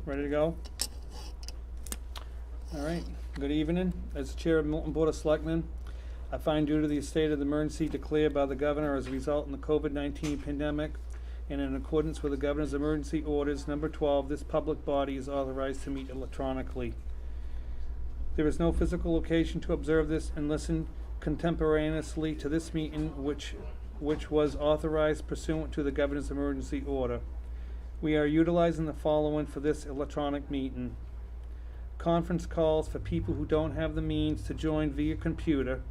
ready to go? All right, good evening. As Chair of Milton Board of Selectmen, I find due to the state of emergency declared by the governor as a result in the COVID-19 pandemic and in accordance with the governor's emergency orders number 12, this public body is authorized to meet electronically. There is no physical location to observe this and listen contemporaneously to this meeting which was authorized pursuant to the governor's emergency order. We are utilizing the following for this electronic meeting. Conference calls for people who don't have the means to join via computer.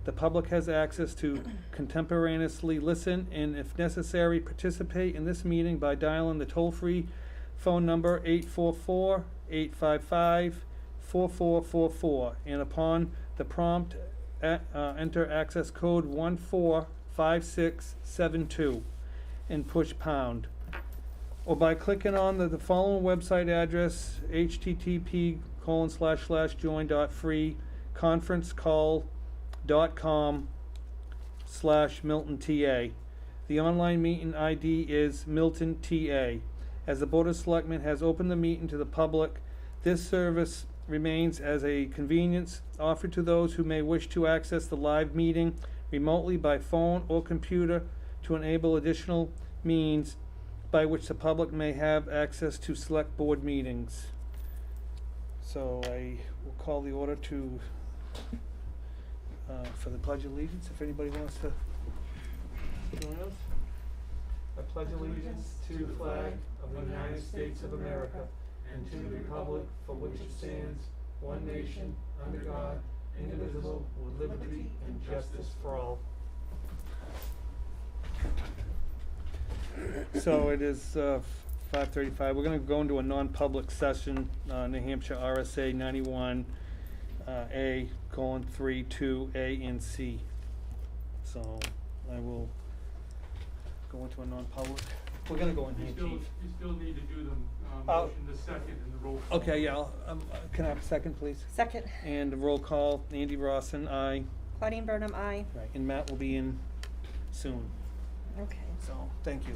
The public has access to contemporaneously listen and, if necessary, participate in this meeting by dialing the toll-free phone number 844-855-4444, and upon the prompt, enter access code 145672 and push pound. Or by clicking on the following website address, http://join.freeconferencecall.com/MiltonTA. The online meeting ID is Milton TA. As the Board of Selectmen has opened the meeting to the public, this service remains as a convenience offered to those who may wish to access the live meeting remotely by phone or computer to enable additional means by which the public may have access to select board meetings. So I will call the order to for the Pledge of Allegiance, if anybody wants to join us. I pledge allegiance to the flag of the United States of America and to the republic for which it stands, one nation, under God, indivisible, with liberty and justice for all. So it is 5:35. We're going to go into a non-public session, New Hampshire RSA 91 A:3, 2A and C. So I will go into a non-public. We're going to go in here, Chief. You still need to do the motion, the second, and the roll call. Okay, yeah. Can I have a second, please? Second. And the roll call. Andy Rawson, aye. Claudine Burnham, aye. Right, and Matt will be in soon. Okay. So thank you.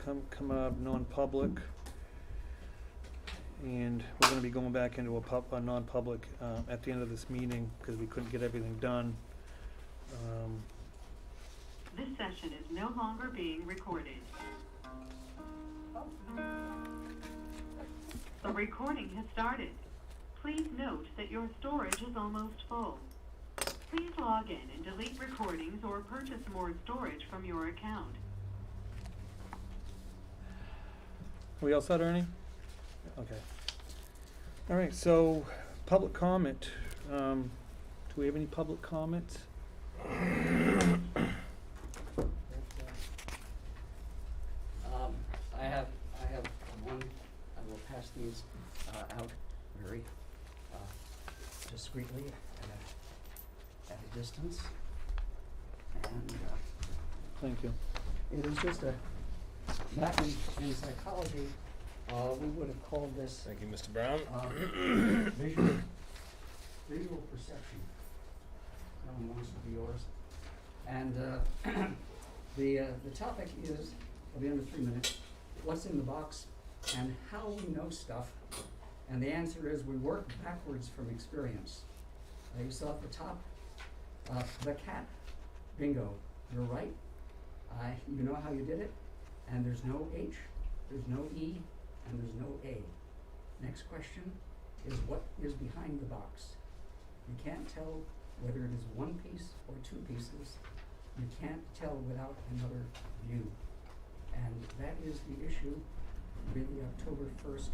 coming out of non-public. And we're gonna be going back into a non-public, at the end of this meeting, because we couldn't get everything done. This session is no longer being recorded. The recording has started. Please note that your storage is almost full. Please log in and delete recordings or purchase more storage from your account. Are we all set, Ernie? Okay. All right, so, public comment. Do we have any public comments? I have one. I will pass these out very discreetly at a distance. And Thank you. it is just back in psychology, we would have called this Thank you, Mr. Brown. visual perception. That one wants to be yours. And the topic is, I'll be under 3 minutes, what's in the box and how we know stuff. And the answer is we work backwards from experience. You saw at the top, the cat, bingo, you're right. You know how you did it, and there's no H, there's no E, and there's no A. Next question is what is behind the box? You can't tell whether it is one piece or two pieces. You can't tell without another view. And that is the issue with the October 1st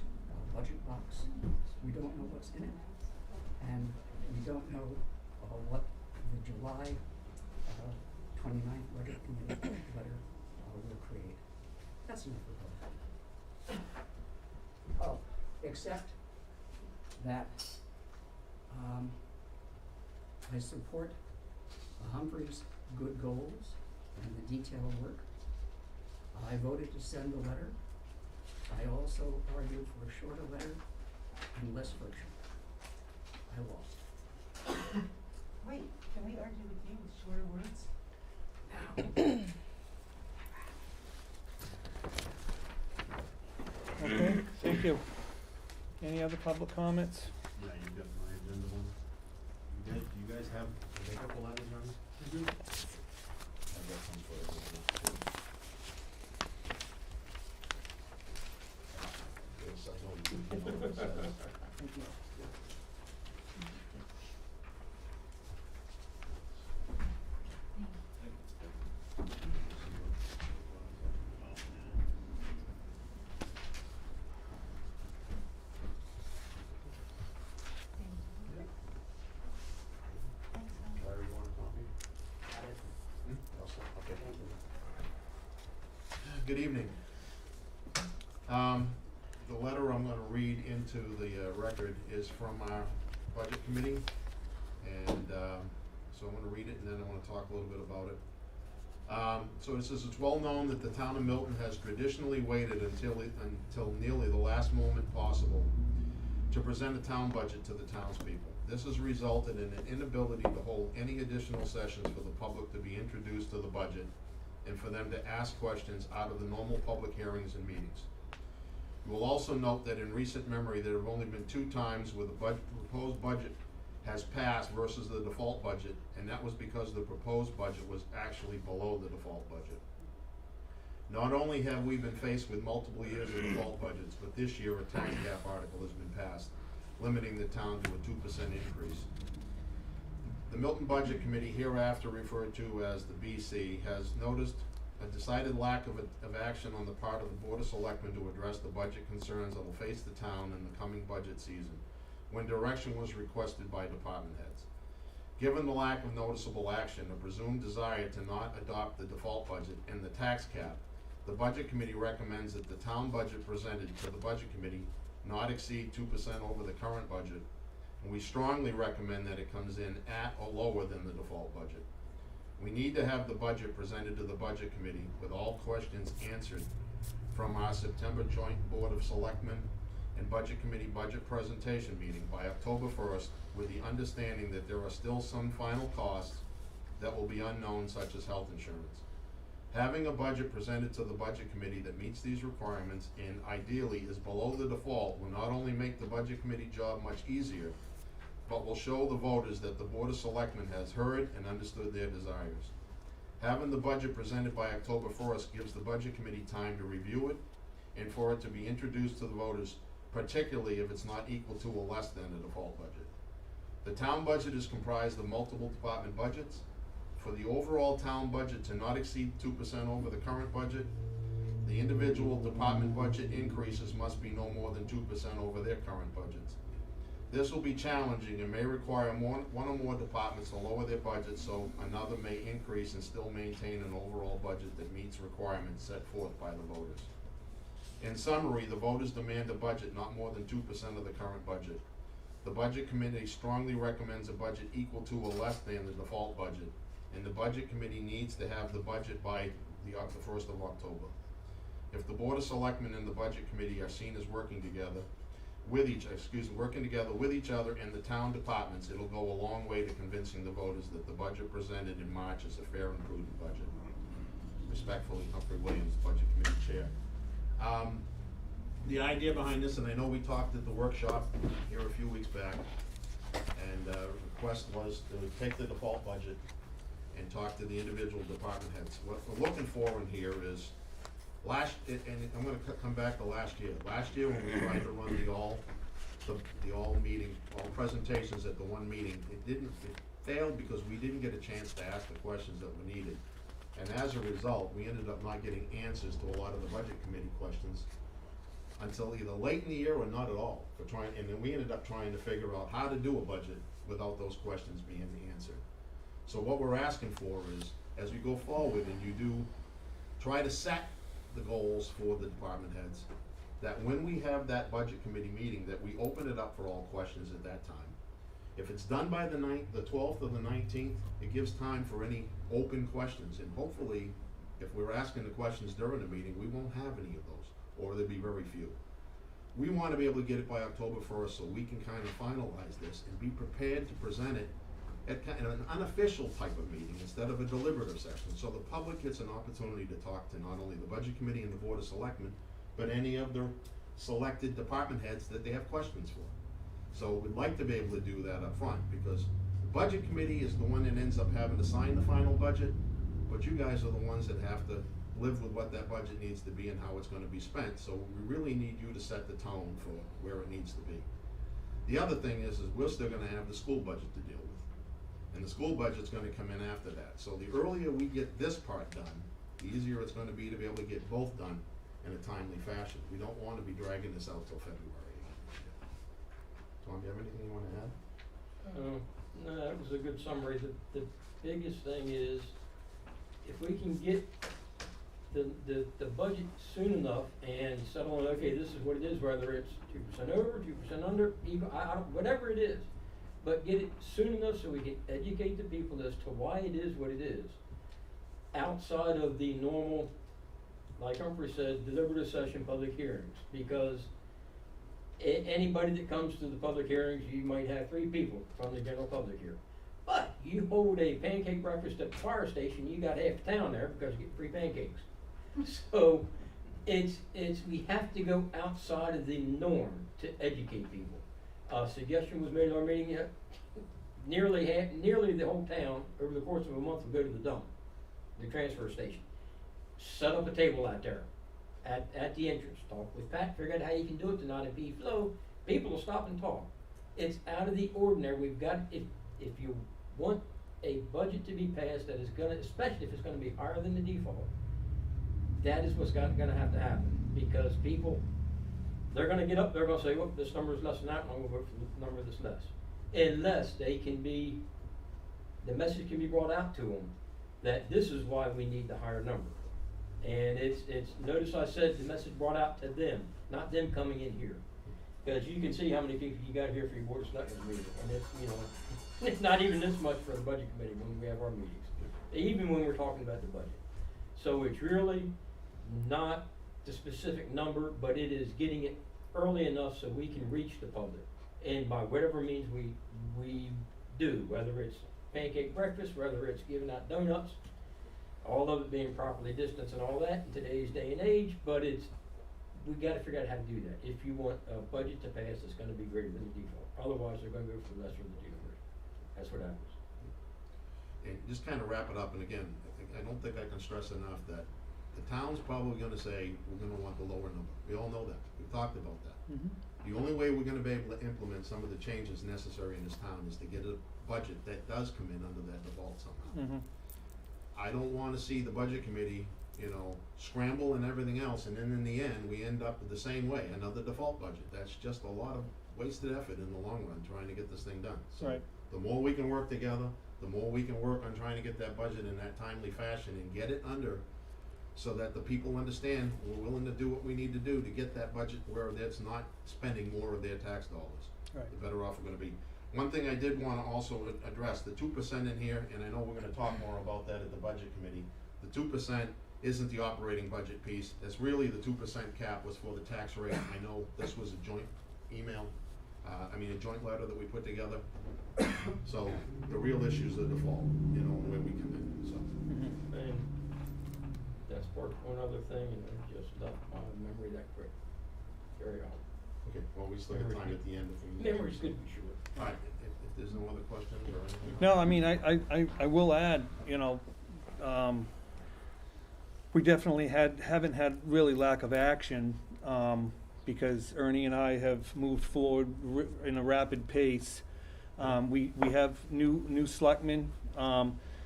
budget box. We don't know what's in it, and we don't know what the July 29th budget committee letter will create. That's enough for that. Oh, except that I support Humphrey's good goals and the detailed work. I voted to send the letter. I also argued for a shorter letter and less friction. I lost. Wait, can we argue with you with shorter words? Okay, thank you. Any other public comments? Yeah, you got my agenda one. Do you guys have a couple letters on? You do? I've got some for you. Yes, I know you know what it says. Thank you. Larry, you want a copy? Okay. Good evening. The letter I'm gonna read into the record is from our budget committee. And so I'm gonna read it and then I wanna talk a little bit about it. So it says, it's well known that the town of Milton has traditionally waited until nearly the last moment possible to present a town budget to the townspeople. This has resulted in an inability to hold any additional sessions for the public to be introduced to the budget and for them to ask questions out of the normal public hearings and meetings. You will also note that in recent memory, there have only been 2 times where the proposed budget has passed versus the default budget, and that was because the proposed budget was actually below the default budget. Not only have we been faced with multiple years of default budgets, but this year a tax cap article has been passed, limiting the town to a 2% increase. The Milton Budget Committee, hereafter referred to as the BC, has noticed a decided lack of action on the part of the Board of Selectmen to address the budget concerns that will face the town in the coming budget season, when direction was requested by department heads. Given the lack of noticeable action, a presumed desire to not adopt the default budget and the tax cap, the Budget Committee recommends that the town budget presented to the Budget Committee not exceed 2% over the current budget, and we strongly recommend that it comes in at or lower than the default budget. We need to have the budget presented to the Budget Committee with all questions answered from our September joint Board of Selectmen and Budget Committee budget presentation meeting by October 1st, with the understanding that there are still some final costs that will be unknown, such as health insurance. Having a budget presented to the budget committee that meets these requirements and ideally is below the default will not only make the budget committee job much easier, but will show the voters that the Board of Selectmen has heard and understood their desires. Having the budget presented by October 1st gives the budget committee time to review it and for it to be introduced to the voters, particularly if it's not equal to or less than the default budget. The town budget is comprised of multiple department budgets. For the overall town budget to not exceed 2% over the current budget, the individual department budget increases must be no more than 2% over their current budgets. This will be challenging and may require one or more departments to lower their budget so another may increase and still maintain an overall budget that meets requirements set forth by the voters. In summary, the voters demand a budget not more than 2% of the current budget. The budget committee strongly recommends a budget equal to or less than the default budget, and the budget committee needs to have the budget by the 1st of October. If the Board of Selectmen and the budget committee are seen as working together with each other and the town departments, it'll go a long way to convincing the voters that the budget presented in March is a fair and prudent budget. Respectfully, Humphrey Williams, Budget Committee Chair. The idea behind this, and I know we talked at the workshop here a few weeks back, and the request was to take the default budget and talk to the individual department heads. What we're looking for in here is and I'm gonna come back to last year. Last year when we tried to run the all presentations at the one meeting, it failed because we didn't get a chance to ask the questions that were needed. And as a result, we ended up not getting answers to a lot of the budget committee questions until either late in the year or not at all. And then we ended up trying to figure out how to do a budget without those questions being answered. So what we're asking for is, as we go forward and you do try to set the goals for the department heads, that when we have that budget committee meeting, that we open it up for all questions at that time. If it's done by the 12th or the 19th, it gives time for any open questions, and hopefully, if we're asking the questions during the meeting, we won't have any of those, or there'll be very few. We want to be able to get it by October 1st so we can kind of finalize this and be prepared to present it at kind of an unofficial type of meeting instead of a deliberative session, so the public gets an opportunity to talk to not only the budget committee and the Board of Selectmen, but any of the selected department heads that they have questions for. So we'd like to be able to do that up front, because the budget committee is the one that ends up having to sign the final budget, but you guys are the ones that have to live with what that budget needs to be and how it's gonna be spent, so we really need you to set the tone for where it needs to be. The other thing is we're still gonna have the school budget to deal with. And the school budget's gonna come in after that. So the earlier we get this part done, the easier it's gonna be to be able to get both done in a timely fashion. We don't wanna be dragging this out till February. Tom, do you have anything you wanna add? No, that was a good summary. The biggest thing is, if we can get the budget soon enough and settle on, okay, this is what it is, whether it's 2% over, 2% under, even, whatever it is. But get it soon enough so we can educate the people as to why it is what it is, outside of the normal, like Humphrey said, deliberative session public hearings. Because anybody that comes to the public hearings, you might have 3 people from the general public here. But you hold a pancake breakfast at the fire station, you got half the town there because you get free pancakes. So we have to go outside of the norm to educate people. Suggestion was made in our meeting, nearly the whole town, over the course of a month, will go to the dump, the transfer station. Set up a table out there, at the entrance, talk with Pat, figure out how you can do it to not impede flow, people will stop and talk. It's out of the ordinary. We've got, if you want a budget to be passed that is gonna, especially if it's gonna be higher than the default, that is what's gonna have to happen, because people, they're gonna get up, they're gonna say, well, this number is less than that, and I'm gonna vote for the number that's less. Unless they can be, the message can be brought out to them that this is why we need the higher number. And it's, notice I said the message brought out to them, not them coming in here. Because you can see how many people you got here for your Board of Selectmen meeting, and it's, it's not even this much for the budget committee when we have our meetings, even when we're talking about the budget. So it's really not the specific number, but it is getting it early enough so we can reach the public. And by whatever means we do, whether it's pancake breakfast, whether it's giving out donuts, all of it being properly distanced and all that in today's day and age, but we gotta figure out how to do that. If you want a budget to pass, it's gonna be greater than the default, otherwise they're gonna go for the lesser of the two numbers. That's what happens. And just kind of wrap it up, and again, I don't think I can stress enough that the town's probably gonna say, we're gonna want the lower number. We all know that, we've talked about that. Mhm. The only way we're gonna be able to implement some of the changes necessary in this town is to get a budget that does come in under that default somehow. Mhm. I don't wanna see the budget committee, scramble and everything else, and then in the end, we end up the same way, another default budget. That's just a lot of wasted effort in the long run, trying to get this thing done. So, Right. the more we can work together, the more we can work on trying to get that budget in that timely fashion and get it under, so that the people understand we're willing to do what we need to do to get that budget where it's not spending more of their tax dollars. Right. The better off we're gonna be. One thing I did wanna also address, the 2% in here, and I know we're gonna talk more about that at the budget committee. The 2% isn't the operating budget piece, that's really the 2% cap was for the tax rate. I know this was a joint email, a joint letter that we put together. So, the real issue is the default, where we come in, so. Mhm. And that sparked one other thing, and it just left my memory that quick. Carry on. Okay, well, we still have time at the end if we need. Memory's good to be short. Alright, if there's no other questions or anything. No, I mean, I will add, we definitely haven't had really lack of action, because Ernie and I have moved forward in a rapid pace. We have new selectmen,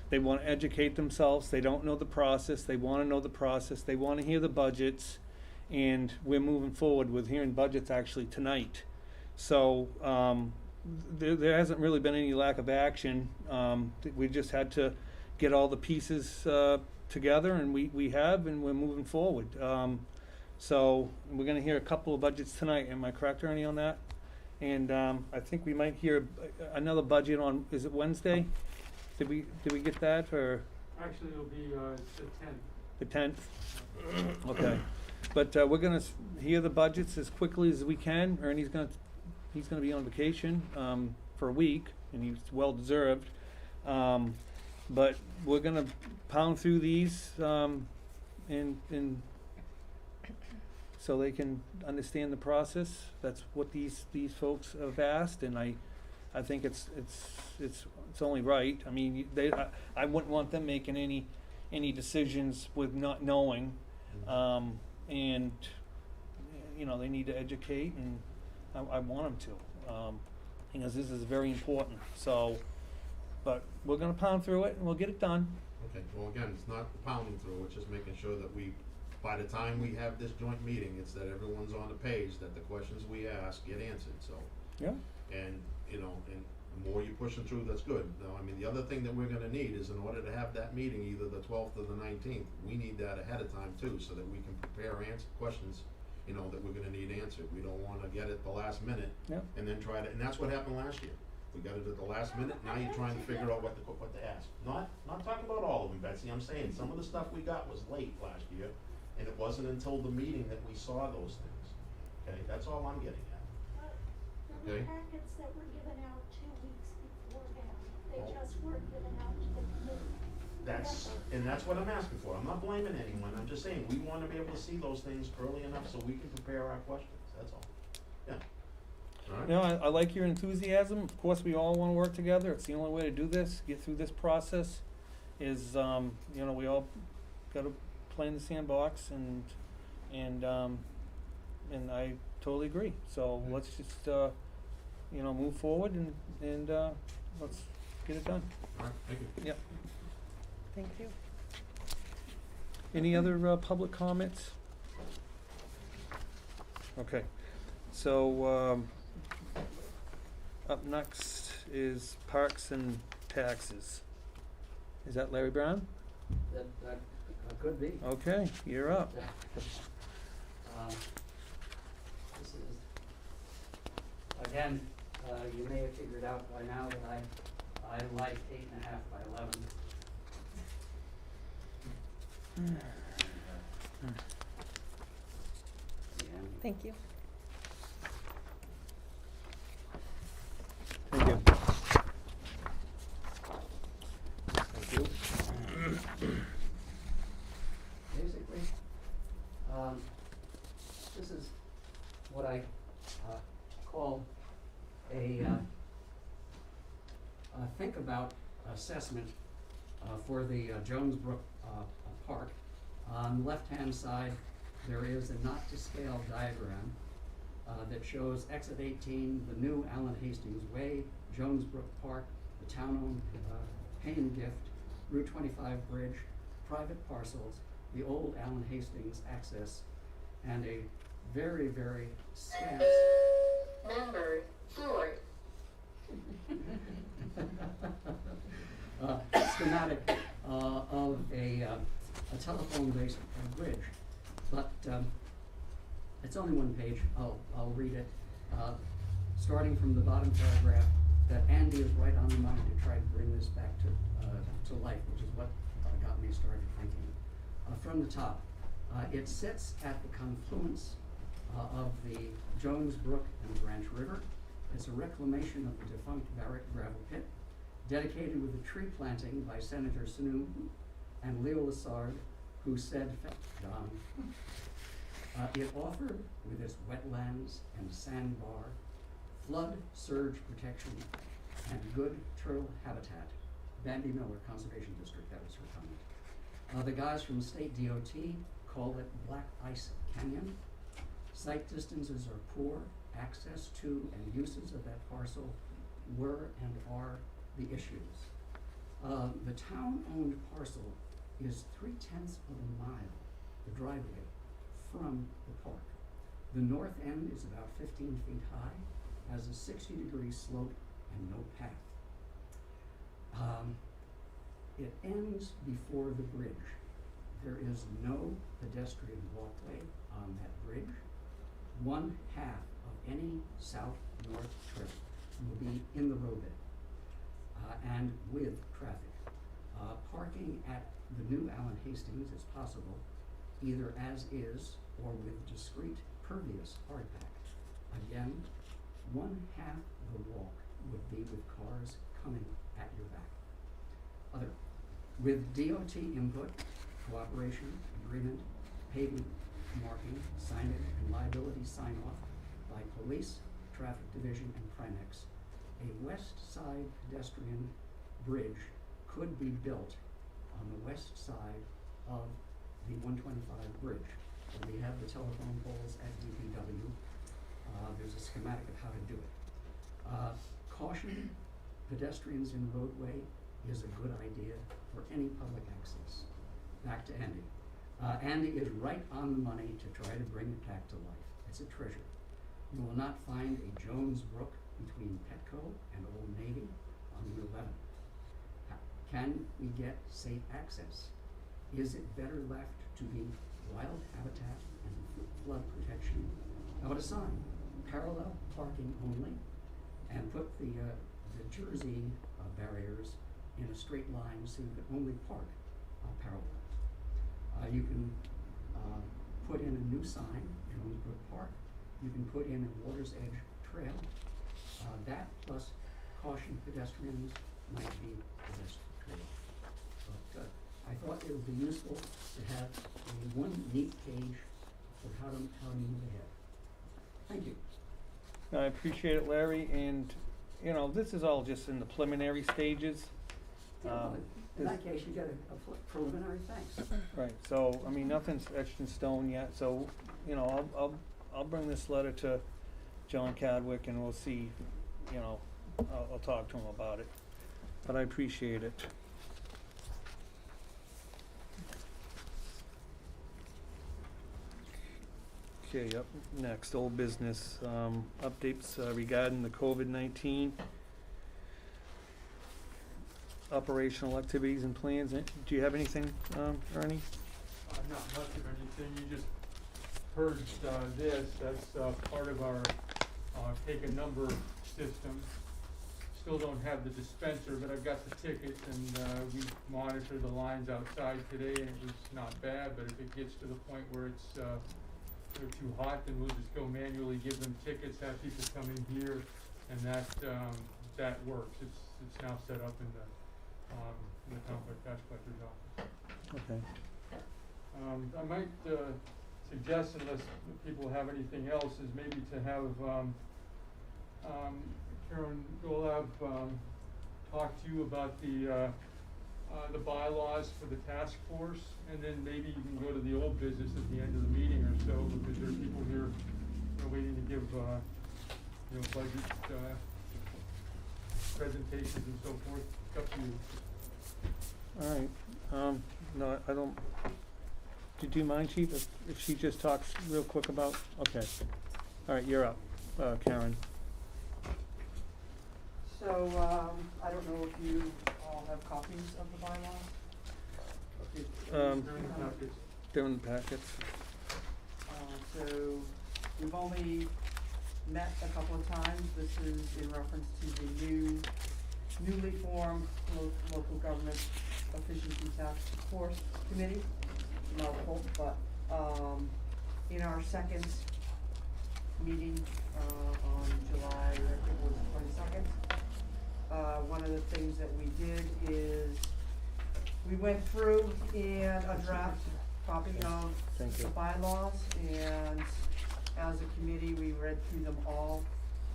they wanna educate themselves, they don't know the process, they wanna know the process, they wanna hear the budgets, and we're moving forward with hearing budgets actually tonight. So, there hasn't really been any lack of action, we just had to get all the pieces, together, and we have, and we're moving forward. So, we're gonna hear a couple of budgets tonight, am I correct, Ernie, on that? And, I think we might hear another budget on, is it Wednesday? Did we get that, or Actually, it'll be, the 10th. the 10th? Okay, but, we're gonna hear the budgets as quickly as we can. Ernie's he's gonna be on vacation, for a week, and he's well-deserved. But we're gonna pound through these, and so they can understand the process. That's what these folks have asked, and I think it's only right. I mean, I wouldn't want them making any decisions with not knowing, and they need to educate, and I want them to, because this is very important. So, but we're gonna pound through it, and we'll get it done. Okay, well, again, it's not pounding through, it's just making sure that by the time we have this joint meeting, it's that everyone's on the page, that the questions we ask get answered, so. Yeah. And, and the more you're pushing through, that's good. Now, the other thing that we're gonna need is in order to have that meeting, either the 12th or the 19th, we need that ahead of time too, so that we can prepare questions, that we're gonna need answered. We don't wanna get it the last minute. Yep. And then and that's what happened last year. We got it at the last minute, now you're trying to figure out what to ask. Not talking about all of them, Betsy, I'm saying some of the stuff we got was late last year, and it wasn't until the meeting that we saw those things. Okay, that's all I'm getting at. The Okay. packets that were given out 2 weeks beforehand, they Oh. just weren't given out to the committee. That's what I'm asking for. I'm not blaming anyone, I'm just saying, we wanna be able to see those things early enough so we can prepare our questions, that's all. Yeah. Alright? No, I like your enthusiasm. Of course, we all wanna work together. It's the only way to do this, get through this process, is, we all gotta play in the sandbox, and I totally agree. So let's just, move forward, and let's get it done. Alright, thank you. Yep. Thank you. Any other, public comments? Okay, so, up next is Parks and Taxes. Is that Larry Brown? That could be. Okay, you're up. This is, again, you may have figured out by now that I like 8.5 by 11. Thank you. Thank you. Thank you. about assessment for the Jones Brook Park. On the left-hand side, there is a not-to-scale diagram that shows exit 18, the new Allen Hastings Way, Jones Brook Park, the town-owned Payne Gift, Route 25 Bridge, private parcels, the old Allen Hastings access, and a very, very scant Number 4. schematic of a telephone-based bridge. But it's only one page. I'll read it. Starting from the bottom paragraph, that Andy is right on the money to try to bring this back to life, which is what got me started thinking. From the top, it sits at the confluence of the Jones Brook and Branch River. It's a reclamation of the defunct Barrett gravel pit, dedicated with a tree planting by Senator Sanu and Leo Lassard, who said, John, it offered, with its wetlands and sandbar, flood surge protection, and good turtle habitat. Bandy Miller Conservation District, that was her comment. The guys from State DOT call it Black Ice Canyon. Site distances are poor. Access to and uses of that parcel were and are the issues. The town-owned parcel is 0.3 of a mile, the driveway, from the park. The north end is about 15 feet high, has a 60-degree slope and no path. It ends before the bridge. There is no pedestrian walkway on that bridge. One half of any south-north trip will be in the roadbed and with traffic. Parking at the new Allen Hastings is possible, either as is or with discrete pervious hardpack. Again, one half of the walk would be with cars coming at your back. With DOT input, cooperation, agreement, pavement marking, signage, and liability sign-off by police, traffic division, and Primex, a west side pedestrian bridge could be built on the west side of the 125 bridge. And we have the telephone poles at DPW. There's a schematic of how to do it. Caution, pedestrians in roadway is a good idea for any public access. Back to Andy. Andy is right on the money to try to bring it back to life. It's a treasure. You will not find a Jones Brook between Petco and Old Navy on Route 11. Can we get safe access? Is it better left to be wild habitat and flood protection? How about a sign, parallel parking only, and put the Jersey barriers in a straight line so you can only park parallel. You can put in a new sign, Jones Brook Park. You can put in a Water's Edge trail. That plus caution pedestrians might be the best trail. But I thought it would be useful to have one neat page for how to move ahead. Thank you. I appreciate it, Larry, and, you know, this is all just in the preliminary stages. In that case, you get a preliminary thanks. Right, so, I mean, nothing's etched in stone yet, so, you know, I'll bring this letter to John Cadwick and we'll see, you know, I'll talk to him about it, but I appreciate it. Okay, up next, old business, updates regarding the COVID-19 operational activities and plans. Do you have anything, Ernie? Not much of anything, you just heard this, that's part of our take a number system. Still don't have the dispenser, but I've got the tickets, and we monitor the lines outside today, and it was not bad, but if it gets to the point where it's they're too hot, then we'll just go manually give them tickets, have people come in here, and that works. It's now set up in the conflict tax collector's office. Okay. I might suggest, unless people have anything else, is maybe to have Karen Golab talk to you about the bylaws for the task force, and then maybe you can go to the old business at the end of the meeting or so, because there are people here, waiting to give, budget, presentations and so forth. It's up to you. All right, no, I don't, do you mind, Chief, if she just talks real quick about, okay. All right, you're up, Karen. So, I don't know if you all have copies of the bylaws? During the packets. During the packets. So, we've only met a couple of times. This is in reference to the newly formed local government efficiency task force committee. Mouthful, but, in our second meeting, on July, I think it was 22nd, one of the things that we did is we went through and a draft copy of Thank you. the bylaws, and as a committee, we read through them all,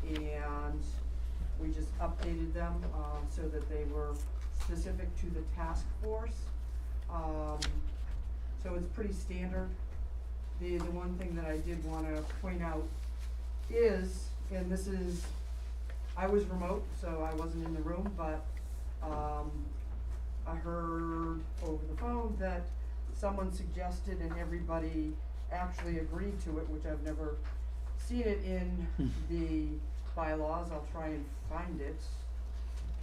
and we just updated them, so that they were specific to the task force. So it's pretty standard. The one thing that I did wanna point out is, and this is, I was remote, so I wasn't in the room, but, I heard over the phone that someone suggested and everybody actually agreed to it, which I've never seen it in the bylaws. I'll try and find it.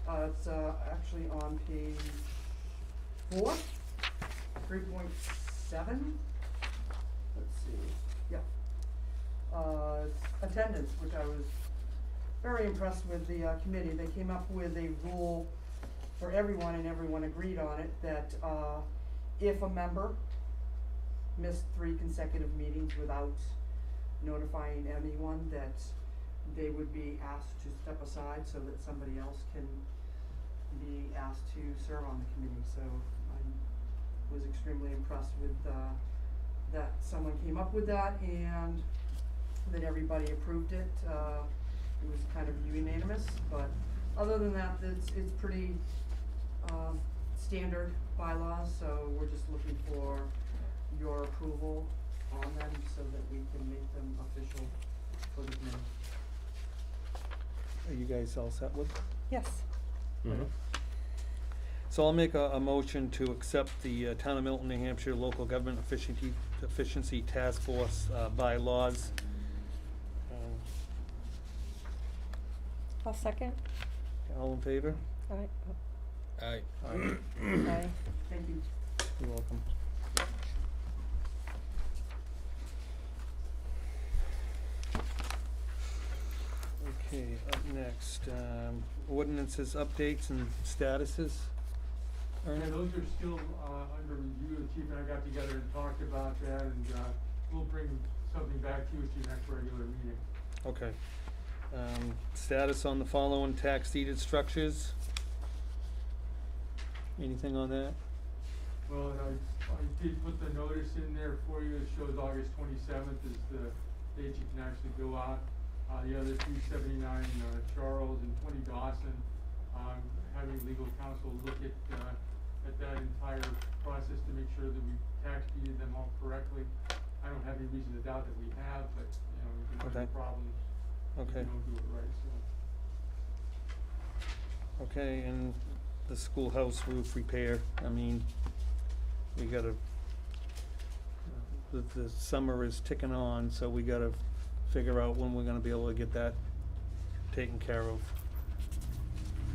It's, actually on page 4, 3.7. Let's see, yeah. It's attendance, which I was very impressed with the, committee. They came up with a rule for everyone, and everyone agreed on it, that, if a member missed 3 consecutive meetings without notifying anyone, that they would be asked to step aside so that somebody else can be asked to serve on the committee. So I was extremely impressed with, that someone came up with that, and that everybody approved it. It was kind of unanimous, but other than that, it's pretty, standard bylaws, so we're just looking for your approval on them so that we can make them official for the committee. Are you guys all set with? Yes. Okay. So I'll make a motion to accept the Town of Milton, New Hampshire Local Government Efficiency Task Force bylaws. I'll second. All in favor? Aye. Aye. Aye. Aye. Thank you. You're welcome. Okay, up next, ordinances, updates, and statuses. Yeah, Ernie? those are still, under review. The chief and I got together and talked about that, and, we'll bring something back to you at your next regular meeting. Okay. Status on the following tax deeded structures? Anything on that? Well, and I did put the notice in there for you. It shows August 27th is the date you can actually go out. The other 279 Charles and 20 Dawson, having legal counsel look at that entire process to make sure that we tax deeded them all correctly. I don't have any reason to doubt that we have, but, we can have Okay. problems Okay. if we don't do it right, so. Okay, and the schoolhouse roof repair, I mean, we gotta, the summer is ticking on, so we gotta figure out when we're gonna be able to get that taken care of.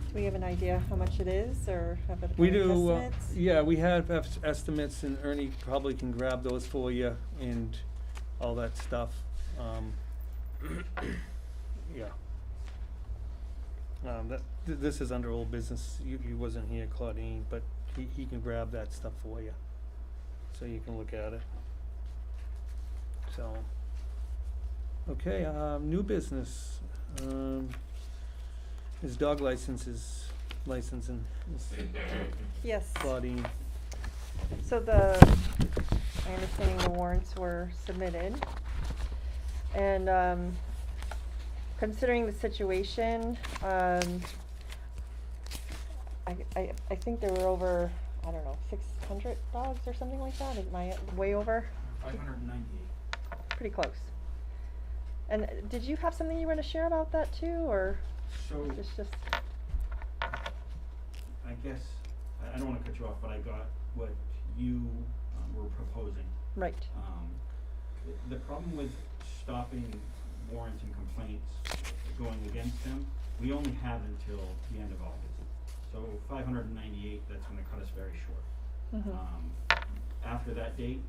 Do we have an idea how much it is, or have it? We any do, estimates? yeah, we have estimates, and Ernie probably can grab those for you and all that stuff, yeah. This is under old business, you wasn't here, Claudine, but he can grab that stuff for you, so you can look at it. So, okay, new business, his dog licensing is Yes. Claudine. So my understanding the warrants were submitted. And, considering the situation, I think there were over, I don't know, 600 dogs or something like that. Is my way over? 598. Pretty close. And did you have something you were going to share about that too, or So, just? I guess, I don't wanna cut you off, but I got what you were proposing. Right. The problem with stopping warrants and complaints going against them, we only have until the end of August. So 598, that's gonna cut us very short. Mhm. After that date,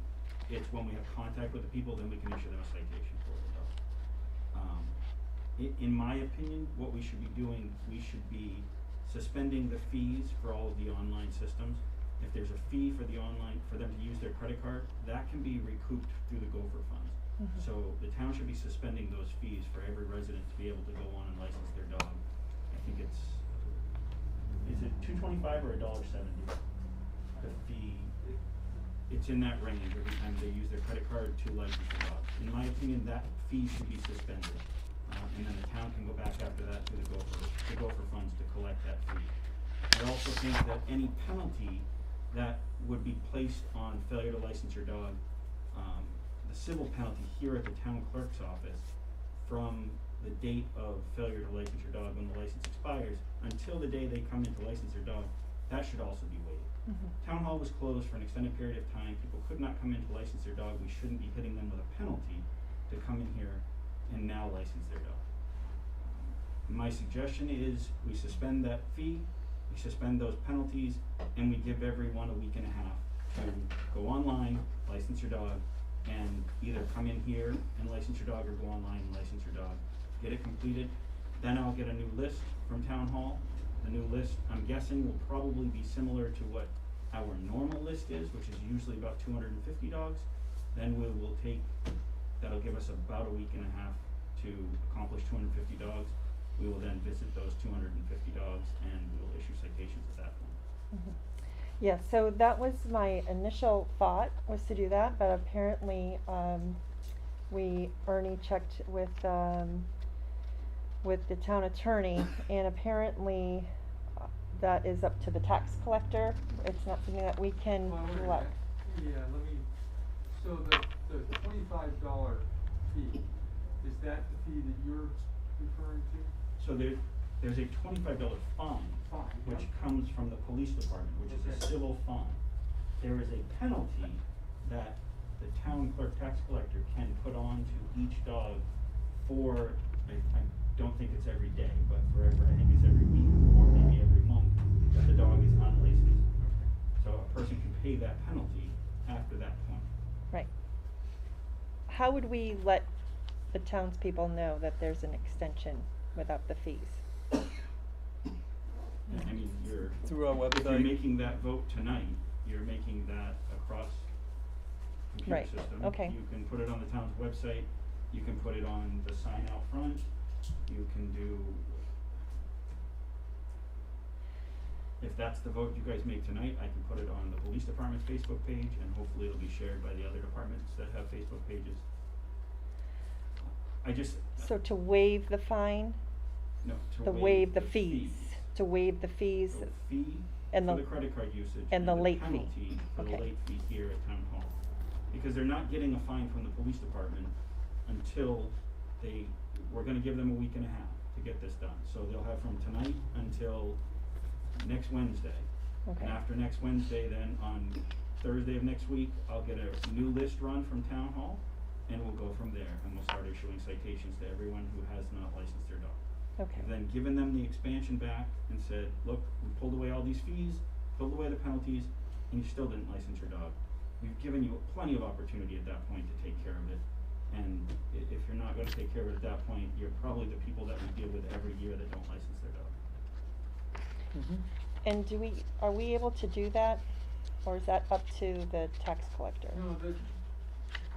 it's when we have contact with the people, then we can issue them a citation for the dog. In my opinion, what we should be doing, we should be suspending the fees for all of the online systems. If there's a fee for the online, for them to use their credit card, that can be recouped through the Gopher funds. Mhm. So the town should be suspending those fees for every resident to be able to go on and license their dog. I think is it $2.25 or $1.70? The fee, it's in that range every time they use their credit card to license the dog. In my opinion, that fee should be suspended. And then the town can go back after that to the Gopher funds to collect that fee. I also think that any penalty that would be placed on failure to license your dog, the civil penalty here at the town clerk's office from the date of failure to license your dog when the license expires until the day they come in to license their dog, that should also be waived. Mhm. Town hall was closed for an extended period of time. People could not come in to license their dog. We shouldn't be hitting them with a penalty to come in here and now license their dog. My suggestion is we suspend that fee, we suspend those penalties, and we give everyone a week and a half to go online, license your dog, and either come in here and license your dog or go online and license your dog. Get it completed, then I'll get a new list from town hall. The new list, I'm guessing, will probably be similar to what our normal list is, which is usually about 250 dogs. Then we will take, that'll give us about a week and a half to accomplish 250 dogs. We will then visit those 250 dogs and we will issue citations at that point. Mhm. Yeah, so that was my initial thought, was to do that, but apparently, Ernie checked with the town attorney, and apparently, that is up to the tax collector. It's not something that we can Well, wait a let. minute. Yeah, let me, so the $25 fee, is that the fee that you're referring to? So there's a $25 fine, Fine, which yeah. comes from the police department, which is a Okay. civil fine. There is a penalty that the town clerk tax collector can put on to each dog for, I don't think it's every day, but I think it's every week or maybe every month that the dog is unlicensed. So a person can pay that penalty after that point. Right. How would we let the townspeople know that there's an extension without the fees? And I mean, Through our if you're website. making that vote tonight, you're making that across computer Right, system. okay. You can put it on the town's website, you can put it on the sign out front, you can do, if that's the vote you guys make tonight, I can put it on the police department's Facebook page, and hopefully it'll be shared by the other departments that have Facebook pages. I just, So to waive the fine, no, to to waive the fees, to waive the fees, The fee and for the- the credit card usage and the late fee. penalty for the Okay. late fee here at town hall. Because they're not getting a fine from the police department until we're gonna give them a week and a half to get this done. So they'll have from tonight until next Wednesday. okay, And after next Wednesday, then on Thursday of next week, I'll get a new list run from town hall, and we'll go from there, and we'll start issuing citations to everyone who has not licensed their dog. okay, I've then given them the expansion back and said, look, we pulled away all these fees, pulled away the penalties, and you still didn't license your dog. We've given you plenty of opportunity at that point to take care of it. And if you're not gonna take care of it at that point, you're probably the people that we deal with every year that don't license their dog. Mhm. and are we able to do that, or is that up to the tax collector? No,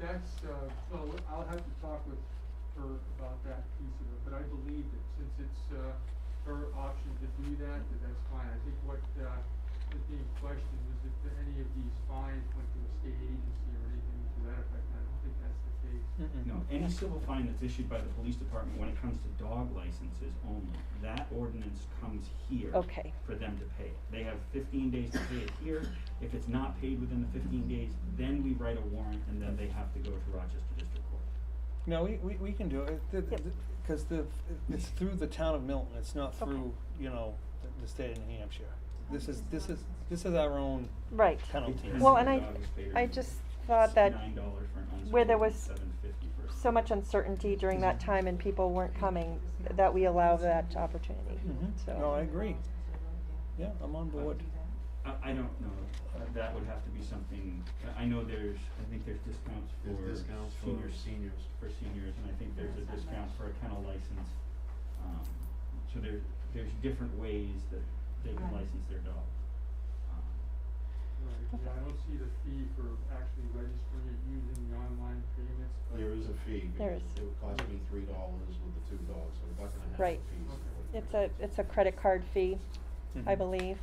that's, well, I'll have to talk with her about that piece of it, but I believe that since it's, her option to do that, that's fine. I think what, was being questioned was if any of these fines went to a state agency or anything to that effect, and I don't think that's the case. Mm-mm. No, Any civil fine that's issued by the police department when it comes to dog licenses only, that ordinance comes here. Okay. For them to pay it. They have 15 days to pay it here. If it's not paid within the 15 days, then we write a warrant and then they have to go to Rochester District Court. No, we can do it, Yep. cause it's through the town of Milton, it's not Okay. through, you know, the state of New Hampshire. This is our own Right. penalty. Well, and $10 is paid, I just thought that $9 for an where there unsupported, was $7.50 for. so much uncertainty during that time and people weren't coming, that we allow that opportunity, so. No, I agree. Yeah, I'm on board. I don't know, that would have to be something, I know I think there's discounts for There's discounts for seniors. for seniors, and I think there's a discount for a kennel license. So there's different ways that they can Right. license their dog. Right, yeah, I don't see the fee for actually registering it using the online payments, but. There is a fee, There because is. it would cost me $3 with the 2 dogs, so we're not gonna have Right. the fees. Okay. It's a credit card fee, I Mhm. believe,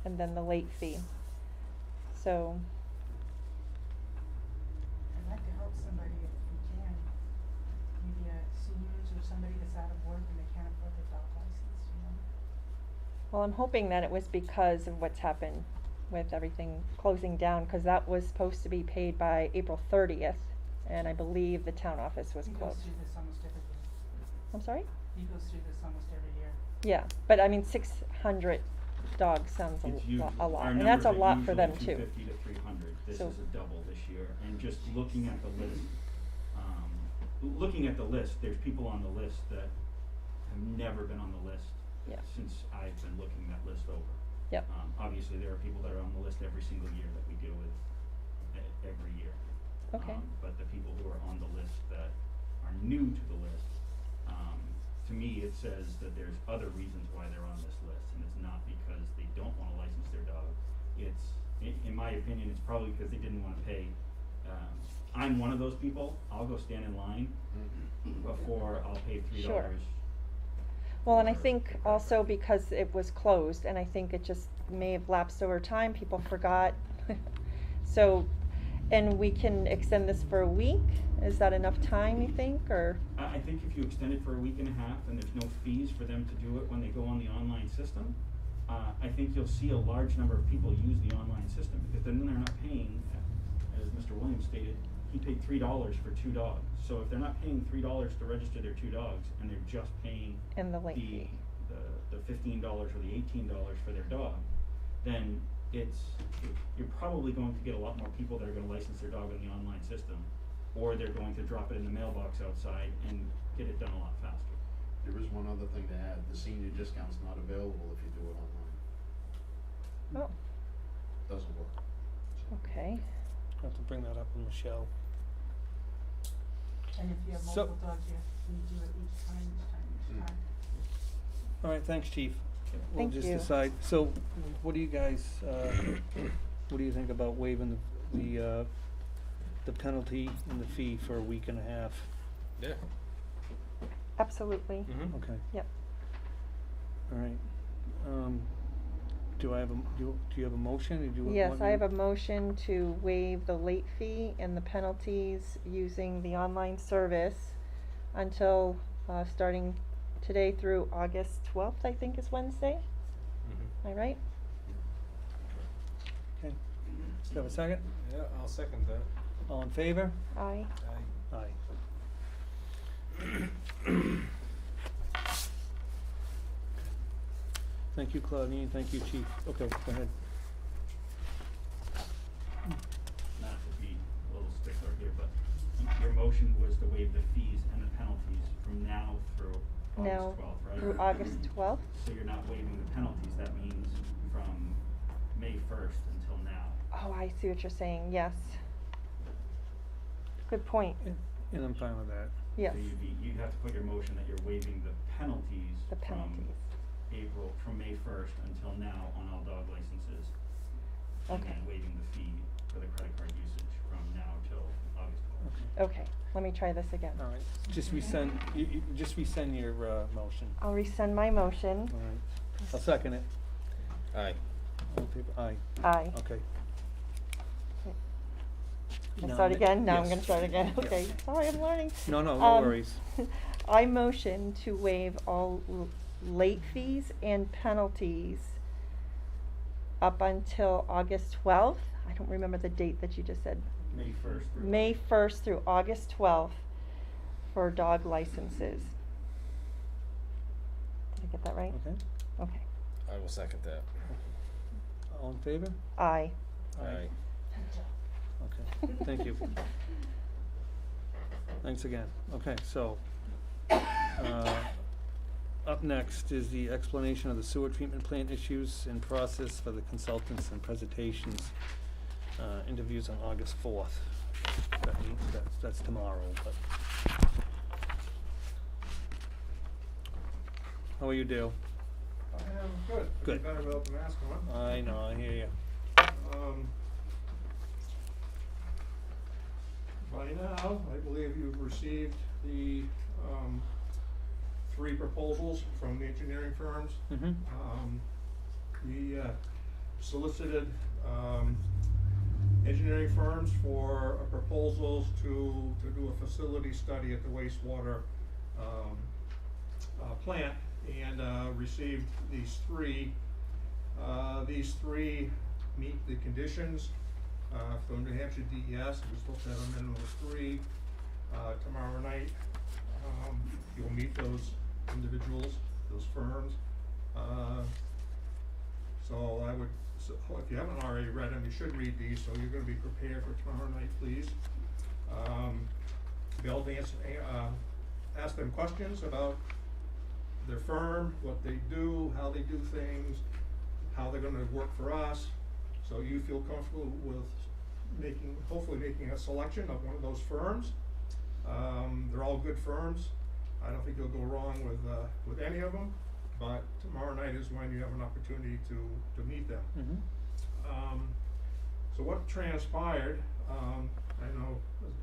and then the late fee. So, I'd like to help somebody if we can, maybe seniors or somebody that's out of work and they can't afford their dog license, you know? well, I'm hoping that it was because of what's happened with everything closing down, cause that was supposed to be paid by April 30th, and I believe the town office was He goes closed. through this almost every year. I'm sorry? He goes through this almost every year. Yeah, but I mean, 600 dogs sounds It's a lot, our and that's a numbers are lot for them usually too. 250 to 300. This So- is a double this year, and just looking at the list, there's people on the list that have never been on the list Yeah. since I've been looking that list over. Yep. Obviously, there are people that are on the list every single year that we deal with every year. Okay. But the people who are on the list that are new to the list, to me, it says that there's other reasons why they're on this list, and it's not because they don't wanna license their dog. It's, in my opinion, it's probably because they didn't wanna pay. I'm one of those people, I'll go stand in line before I'll pay $3. Sure. Well, and I for think the credit also card. because it was closed, and I think it just may have lapsed over time, people forgot. So, and we can extend this for a week, is that enough time, you think, or? I think if you extend it for a week and a half and there's no fees for them to do it when they go on the online system, I think you'll see a large number of people use the online system, because then they're not paying, as Mr. Williams stated, he paid $3 for 2 dogs. So if they're not paying $3 to register their 2 dogs, and they're just paying And the late fee. the $15 or the $18 for their dog, then you're probably going to get a lot more people that are gonna license their dog in the online system, or they're going to drop it in the mailbox outside and get it done a lot faster. There is one other thing to add, the senior discount's not available if you do it online. Oh, Doesn't work. okay. Have to bring that up with Michelle. And if you have So- multiple dogs, you do it each time. All right, thanks, chief. We'll Thank just you. decide, so what do you guys, what do you think about waiving the penalty and the fee for a week and a half? Yeah. Absolutely. Mm-hmm. Okay, Yep. all right. Do you have a motion, or do you want me? Yes, I have a motion to waive the late fee and the penalties using the online service until, starting today through August 12th, I think is Wednesday. Mm-hmm. Am I right? Okay, do you have a second? Yeah, I'll second that. All in favor? Aye. Aye. Thank you, Claudine, thank you, chief. Okay, go ahead. Not to be a little stickler here, but your motion was to waive the fees and the penalties from now through Now August 12th, right? through August 12th. So you're not waiving the penalties, that means from May 1st until now. Oh, I see what you're saying, yes. Good point, And I'm fine with that. yes, So you'd have to put your motion that you're waiving the penalties the penalties. from May 1st until now on all dog licenses. And Okay. then waiving the fee for the credit card usage from now till August 12th. Okay, let me try this again. All right, just resend, you just resend your, motion. I'll resend my motion. All right, I'll second it. Aye. All in favor? Aye. Aye. Okay. Can I No, start ne- again? No, I'm yes. gonna start again, Yeah. okay, sorry, I'm learning. No, no Um, worries. I motion to waive all late fees and penalties up until August 12th. I don't remember the date that you just said. May 1st. through May August. 1st through August 12th for dog licenses. Did I get that right? Okay, Okay. I will second that. all in favor? Aye. Aye. Okay, thank you. Thanks again. Okay, so, up next is the explanation of the sewer treatment plant issues and process for the consultants and presentations. Interviews on August 4th. That means that's tomorrow, but. How are you, Dale? I am good. Good. I'd be better without the mask on. I know, I hear you. By now, I believe you've received the, 3 proposals from the engineering firms. Mm-hmm. We solicited, engineering firms for proposals to do a facility study at the wastewater, plant, and, received these 3. These 3 meet the conditions, from New Hampshire DES. We're supposed to have a minimum of 3. Tomorrow night, you'll meet those individuals, those firms. So I would, if you haven't already read them, you should read these, so you're gonna be prepared for tomorrow night, please. Be able to ask them questions about their firm, what they do, how they do things, how they're gonna work for us, so you feel comfortable with hopefully making a selection of one of those firms. They're all good firms. I don't think you'll go wrong with any of them, but tomorrow night is when you have an opportunity to meet them. Mm-hmm. So what transpired, I know,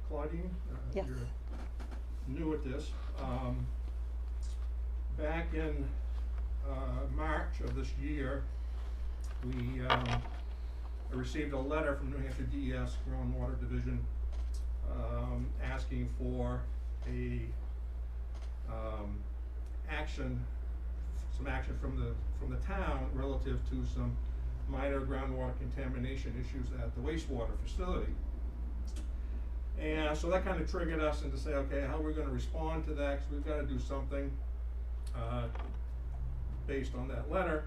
Claudine, Yes. you're new at this. Back in March of this year, we received a letter from New Hampshire DES Groundwater Division asking for some action from the town relative to some minor groundwater contamination issues at the wastewater facility. And so that kind of triggered us into say, okay, how are we gonna respond to that? 'Cause we've gotta do something based on that letter,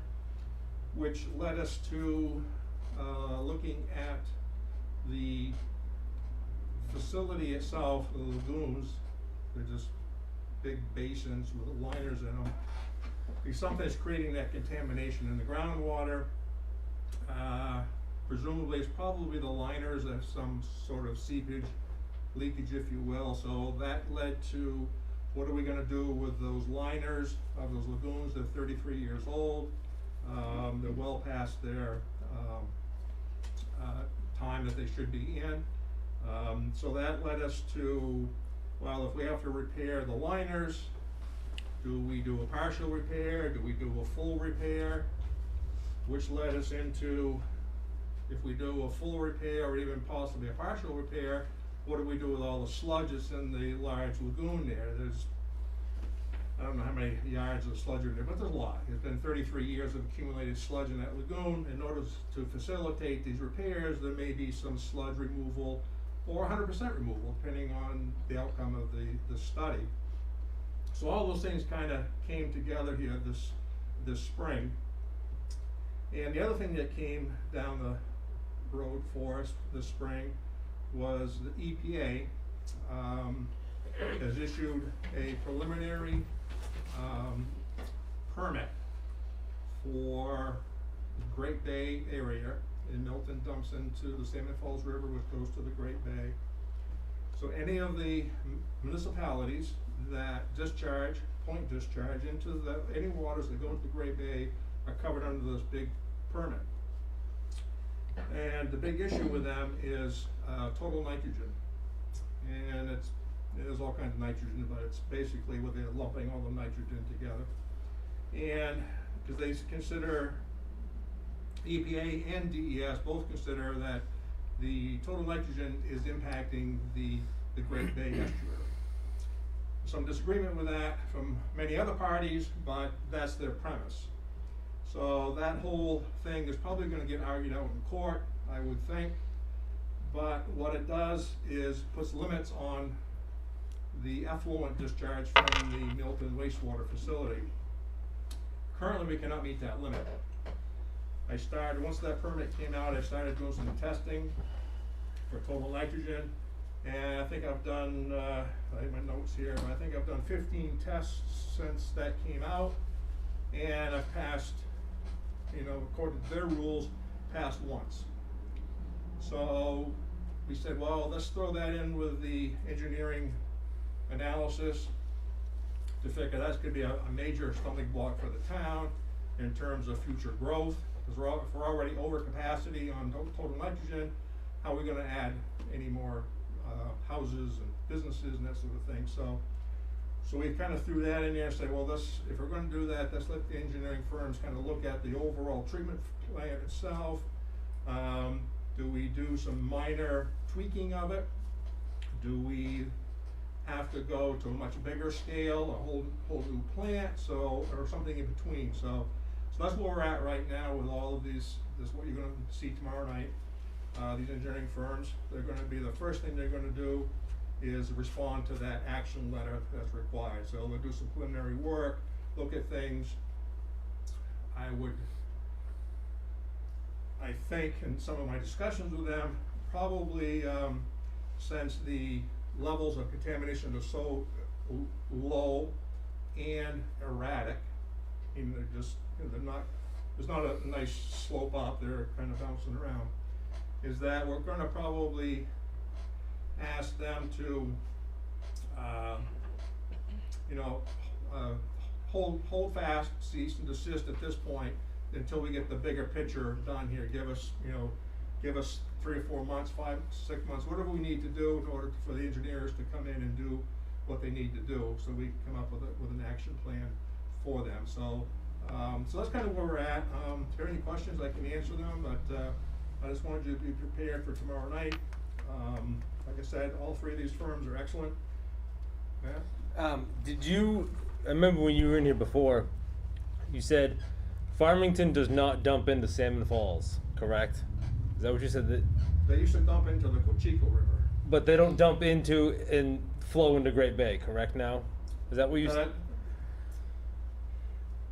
which led us to looking at the facility itself, the lagoons. They're just big basins with liners in them. Because something's creating that contamination in the groundwater. Presumably it's probably the liners of some sort of seepage, leakage if you will. So that led to what are we gonna do with those liners of those lagoons? They're 33 years old. They're well past their time that they should be in. So that led us to, well, if we have to repair the liners, do we do a partial repair? Do we do a full repair? Which led us into, if we do a full repair or even possibly a partial repair, what do we do with all the sludge that's in the large lagoon there? There's, I don't know how many yards of sludge are in there, but there's a lot. There's been 33 years of accumulated sludge in that lagoon. In order to facilitate these repairs, there may be some sludge removal or 100% removal, depending on the outcome of the study. So all those things kind of came together here this spring. And the other thing that came down the road for us this spring was the EPA has issued a preliminary permit for the Great Bay area, in Milton dumps into the Salmon Falls River, which goes to the Great Bay. So any of the municipalities that point discharge into any waters that go into the Great Bay are covered under this big permit. And the big issue with them is total nitrogen. And there's all kinds of nitrogen, but it's basically where they're lumping all the nitrogen together. And because they consider, EPA and DES both consider that the total nitrogen is impacting the Great Bay estuary. Some disagreement with that from many other parties, but that's their premise. So that whole thing is probably gonna get argued out in court, I would think. But what it does is puts limits on the effluent discharge from the Milton wastewater facility. Currently, we cannot meet that limit. Once that permit came out, I started doing some testing for total nitrogen. And I think I've done, I have my notes here, but I think I've done 15 tests since that came out. And I've passed, according to their rules, passed once. So we said, well, let's throw that in with the engineering analysis to figure that's gonna be a major stumbling block for the town in terms of future growth. Because if we're already over capacity on total nitrogen, how are we gonna add any more houses and businesses and that sort of thing? So we kind of threw that in there and said, well, if we're gonna do that, let's let the engineering firms kind of look at the overall treatment plant itself. Do we do some minor tweaking of it? Do we have to go to a much bigger scale, a whole new plant, or something in between? So that's where we're at right now with all of this what you're gonna see tomorrow night. These engineering firms, they're gonna be, the first thing they're gonna do is respond to that action letter that's required. So they'll do some preliminary work, look at things. I think in some of my discussions with them, probably since the levels of contamination are so low and erratic, there's not a nice slope up, they're kind of bouncing around, is that we're gonna probably ask them to, hold fast, cease and desist at this point until we get the bigger picture done here. Give us 3 or 4 months, 5, 6 months, whatever we need to do in order for the engineers to come in and do what they need to do, so we can come up with an action plan for them. So that's kind of where we're at. If there are any questions, I can answer them, but I just wanted you to be prepared for tomorrow night. Like I said, all 3 of these firms are excellent. Yeah? I remember when you were in here before, you said Farmington does not dump into Salmon Falls, correct? Is that what you said? They used to dump into the Cocheco River. But they don't dump into and flow into Great Bay, correct now? Is that what you said?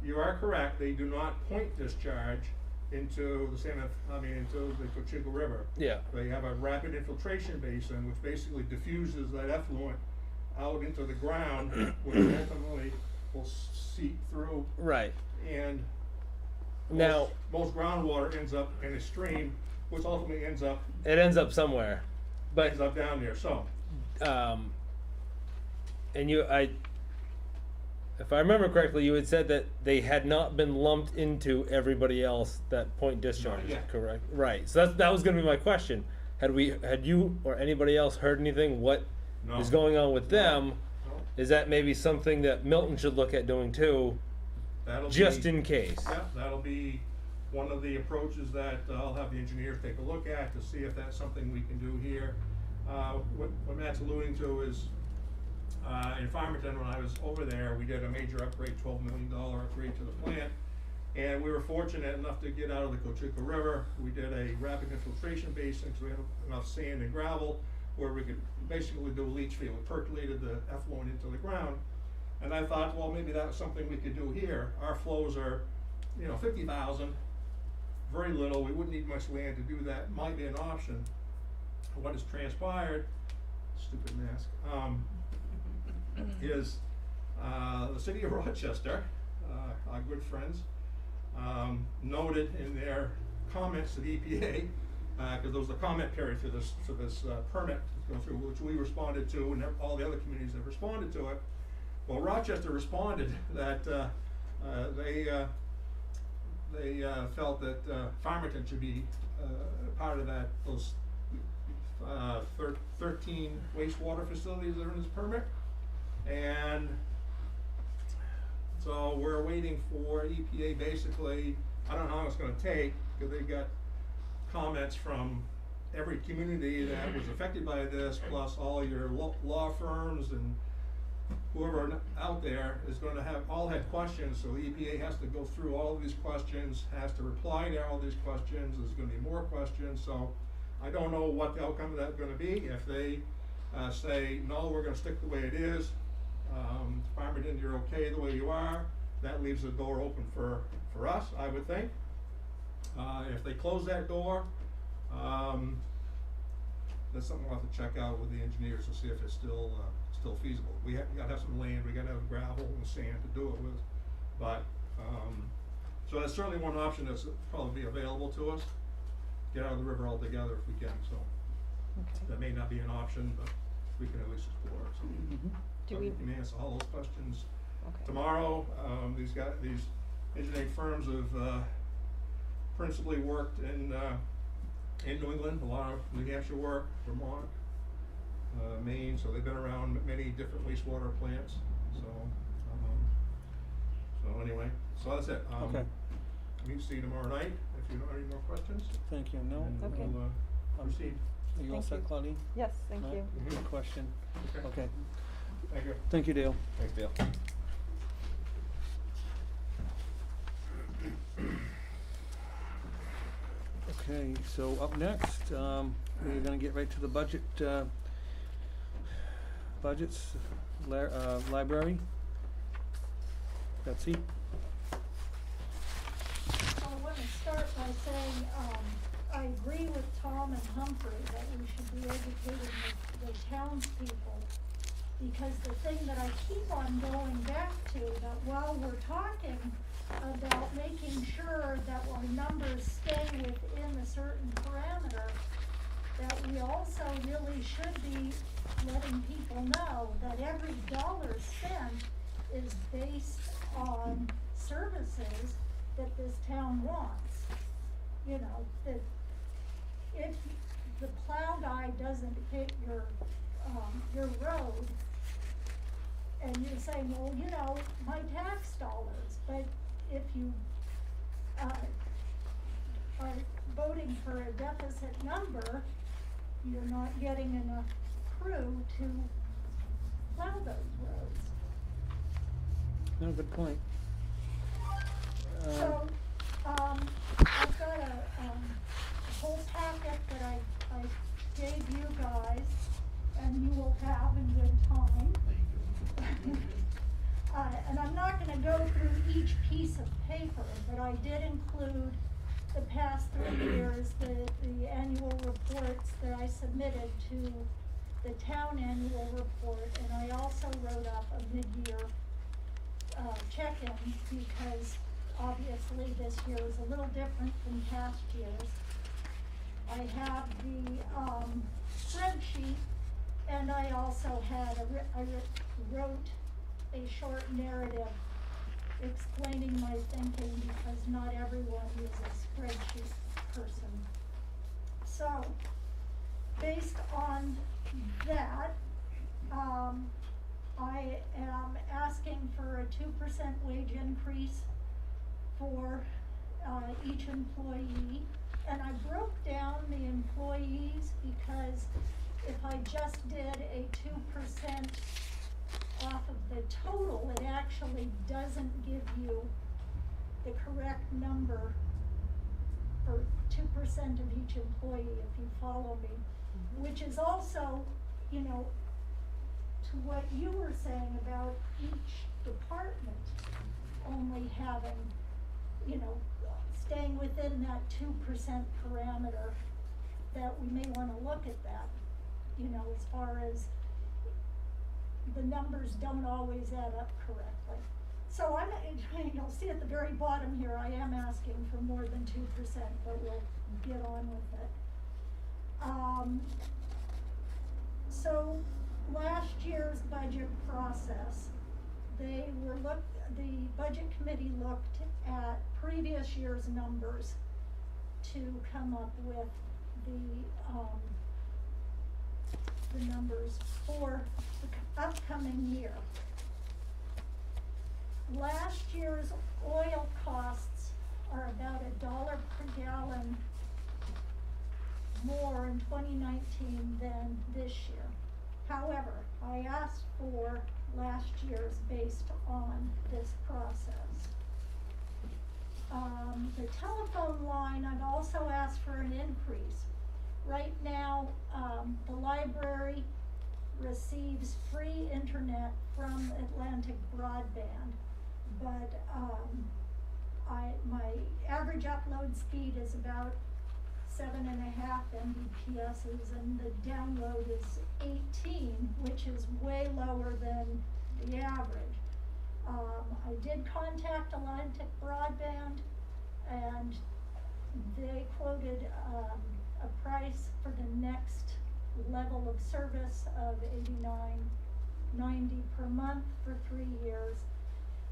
You are correct. They do not point discharge into the Cocheco River. Yeah. They have a rapid infiltration basin, which basically diffuses that effluent out into the ground, which ultimately will seep through. Right. And now most groundwater ends up in a stream, which ultimately ends up somewhere, but ends up down there. So, and if I remember correctly, you had said that they had not been lumped into everybody else that point discharges, Not yet. correct? Right. So that was going to be my question. Had you or anybody else heard anything? What is No. going on with them? No. Is that maybe something that Milton should look at doing too, just in case? Yeah, that'll be one of the approaches that I'll have the engineers take a look at to see if that's something we can do here. What Matt's alluding to is, in Farmington, when I was over there, we did a major upgrade, $12 million upgrade to the plant. And we were fortunate enough to get out of the Cocheco River. We did a rapid infiltration basin, because we had enough sand and gravel where we could basically do a leach field. We percolated the effluent into the ground. And I thought, well, maybe that was something we could do here. Our flows are, 50,000, very little. We wouldn't need much land to do that. Might be an option. What has transpired, stupid mask, is the city of Rochester, our good friends, noted in their comments to the EPA, because there was a comment period for this permit to go through, which we responded to, and all the other communities have responded to it. Well, Rochester responded that they felt that Farmington should be part of those 13 wastewater facilities that are in this permit. And so we're waiting for EPA. Basically, I don't know how long it's going to take, because they've got comments from every community that was affected by this, plus all your law firms and whoever out there is gonna have, all had questions, so the EPA has to go through all of these questions, has to reply to all these questions, there's gonna be more questions, so I don't know what the outcome of that's gonna be. If they say, no, we're gonna stick the way it is, Farmington, you're okay the way you are, that leaves the door open for us, I would think. If they close that door, that's something we'll have to check out with the engineers to see if it's still feasible. We gotta have some land, we gotta have gravel and sand to do it with, but, so that's certainly one option that's probably be available to us. Get out of the river altogether if we can, so. Okay. That may not be an option, but we can at least explore it, so. Do So we- you can answer all those questions Okay. tomorrow. These engineering firms have, principally worked in New England, a lot of New Hampshire work, Vermont, Maine, so they've been around many different wastewater plants, so, so anyway, so that's it. Okay. We can see you tomorrow night, if you don't have any more questions. Thank you. No? And Okay. we'll, proceed. Are you all Thank set, you. Claudine? Yes, thank No? you. Good question. Okay. Okay. Thank you. Thank you, Dale. Thanks, Dale. Okay, so up next, we're gonna get right to the budgets, library. Betsy? I want to start by saying, I agree with Tom and Humphrey that we should be educating the townspeople. Because the thing that I keep on going back to, that while we're talking about making sure that our numbers stay within a certain parameter, that we also really should be letting people know that every dollar spent is based on services that this town wants. You know, that if the plow guy doesn't hit your road, and you're saying, well, you know, my tax dollars, but if you, are voting for a deficit number, you're not getting enough crew to plow those roads. No, good point. So, I've got a whole packet that I gave you guys, and you will have in good time. And I'm not gonna go through each piece of paper, but I did include the past 3 years, the annual reports that I submitted to the town annual report, and I also wrote up a mid-year check-in, because obviously this year is a little different than past years. I have the spreadsheet, and I also had I wrote a short narrative explaining my thinking, because not everyone is a spreadsheet person. So, based on that, I am asking for a 2% wage increase for each employee. And I broke down the employees, because if I just did a 2% off of the total, it actually doesn't give you the correct number for 2% of each employee, if you follow me. Which is also, you know, to what you were saying about each department only having, you know, staying within that 2% parameter, that we may wanna look at that, you know, as far as the numbers don't always add up correctly. So you'll see at the very bottom here, I am asking for more than 2%, but we'll get on with it. So last year's budget process, the budget committee looked at previous year's numbers to come up with the numbers for the upcoming year. Last year's oil costs are about $1 per gallon more in 2019 than this year. However, I asked for last year's based on this process. The telephone line, I've also asked for an increase. Right now, the library receives free internet from Atlantic Broadband, but my average upload speed is about 7.5 Mbps's, and the download is 18, which is way lower than the average. I did contact Atlantic Broadband, and they quoted a price for the next level of service of $89.90 per month for 3 years,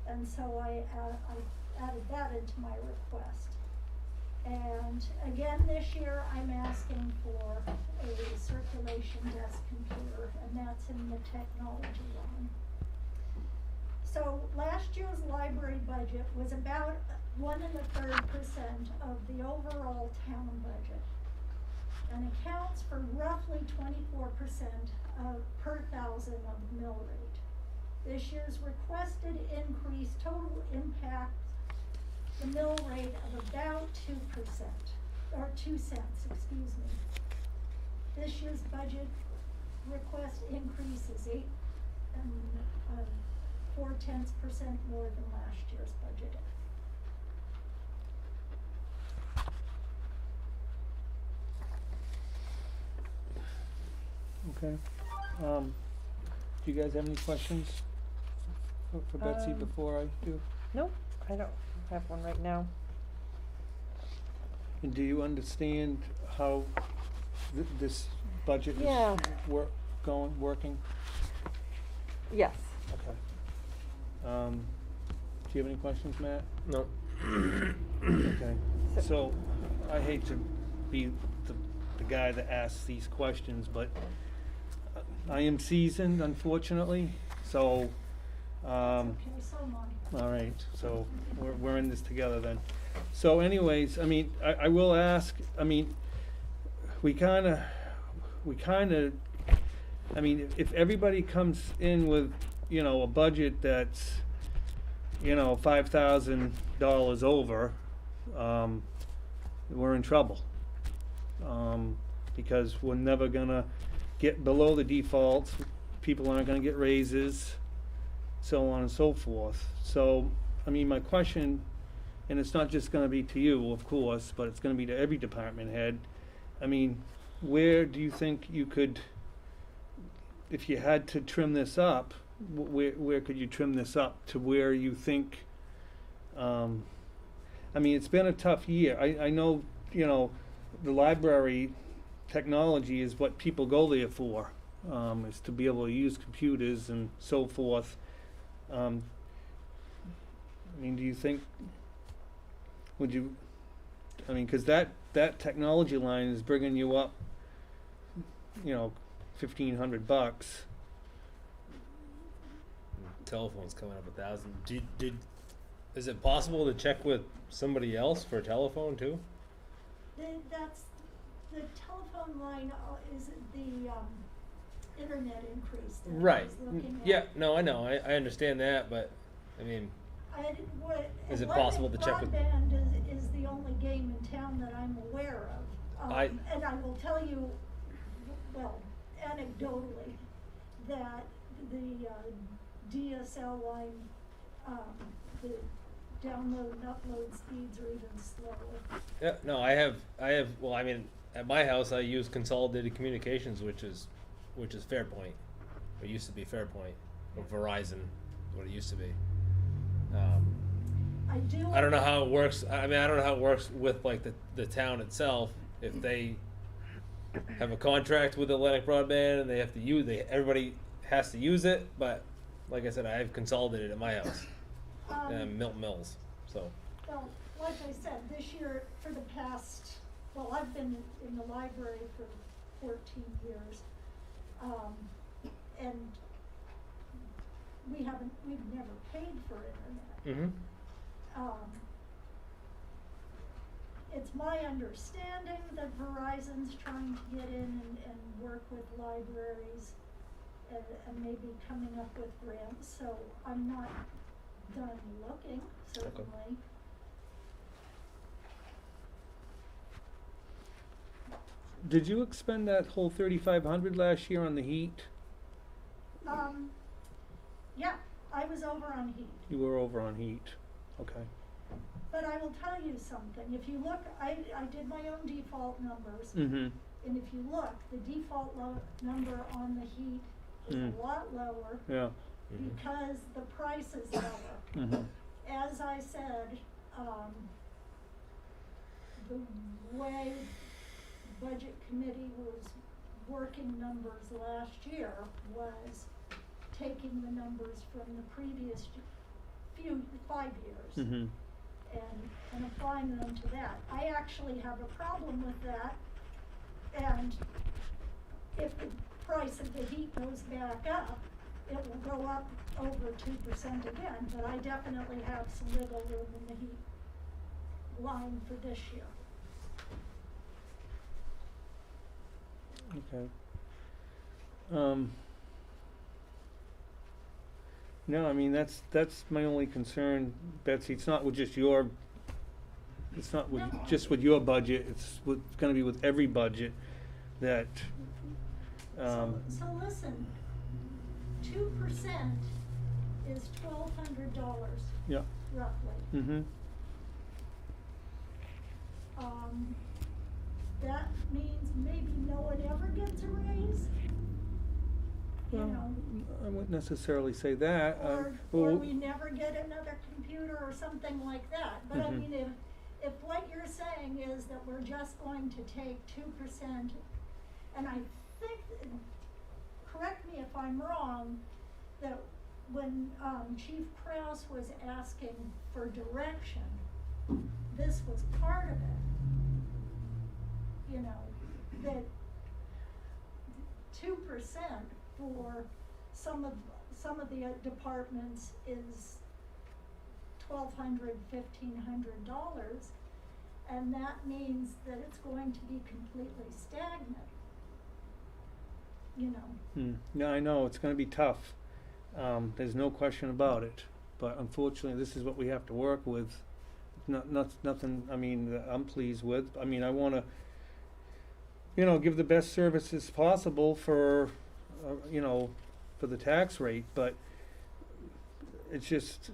and so I added that into my request. And again, this year, I'm asking for a circulation desk computer, and that's in the technology line. So last year's library budget was about 1.33% of the overall town budget, and accounts for roughly 24% per thousand of the mill rate. This year's requested increase total impact the mill rate of about 2%, or 2 cents, excuse me. This year's budget request increase is 0.4% more than last year's budget. Okay. Do you guys have any questions for Betsy before I do? Nope, I don't have one right now. And do you understand how this budget Yeah. is working? Yes. Okay. Do you have any questions, Matt? No. Okay. So, I hate to be the guy that asks these questions, but I am seasoned, unfortunately, so, Okay, so am I. all right, so we're in this together then. So anyways, I mean, I will ask, I mean, we kinda, I mean, if everybody comes in with, you know, a budget that's, you know, $5,000 over, we're in trouble. Because we're never gonna get below the default, people aren't gonna get raises, so on and so forth. So, I mean, my question, and it's not just gonna be to you, of course, but it's gonna be to every department head. I mean, where do you think you could, if you had to trim this up, where could you trim this up to where you think, I mean, it's been a tough year. I know, you know, the library technology is what people go there for, is to be able to use computers and so forth. I mean, do you think, would you, I mean, cause that technology line is bringing you up, you know, $1,500. Telephone's coming up 1,000. Is it possible to check with somebody else for a telephone too? That's, the telephone line is the internet increase that I Right. was looking at. Yeah. No, I know. I understand that, but I mean, Is it possible to check with- Broadband is the only game in town that I'm aware of. And I will tell you, well, anecdotally, that the DSL line, the download and upload speeds are even slower. yeah. No, I have. Well, I mean, at my house, I use Consolidated Communications, which is Fairpoint. It used to be Fairpoint, or Verizon, what it used to be. I don't know how it works. I mean, I don't know how it works with like the town itself. If they have a contract with Atlantic Broadband and they have to use, everybody has to use it. But like I said, I have Consolidated at my house, Milton Mills. So. Well, like I said, this year, for the past, well, I've been in the library for 14 years. And we've never paid for internet. Mm-hmm. it's my understanding that Verizon's trying to get in and work with libraries and maybe coming up with grants, so I'm not done looking, certainly. Did you expend that whole 3,500 last year on the heat? Yeah, I was over on heat. You were over on heat, okay. But I will tell you something, if you look, I did my own default numbers, Mm-hmm, and if you look, the default number on the heat is a lot lower yeah, because the price is lower. mm-hmm, As I said, the way budget committee was working numbers last year was taking the numbers from the previous 5 years mm-hmm, and applying them to that. I actually have a problem with that, and if the price of the heat goes back up, it will go up over 2% again, but I definitely have some wiggle room in the heat line for this year. okay. No, I mean, that's my only concern, Betsy, it's not with just your, it's not with, No. just with your budget, it's gonna be with every budget that, So listen, 2% is $1,200 yeah, roughly. mm-hmm, That means maybe no one ever gets a raise, you well, know, I wouldn't necessarily say that, or well, we never get another computer or something like that. But I Mhm. mean, if what you're saying is that we're just going to take 2%, and I think, correct me if I'm wrong, that when Chief Kraus was asking for direction, this was part of it. You know, that 2% for some of the departments is $1,200, $1,500, and that means that it's going to be completely stagnant. You know. no, I know, it's gonna be tough, there's no question about it, but unfortunately, this is what we have to work with. Nothing, I mean, that I'm pleased with, I mean, I wanna, you know, give the best services possible for, you know, for the tax rate, but it's just,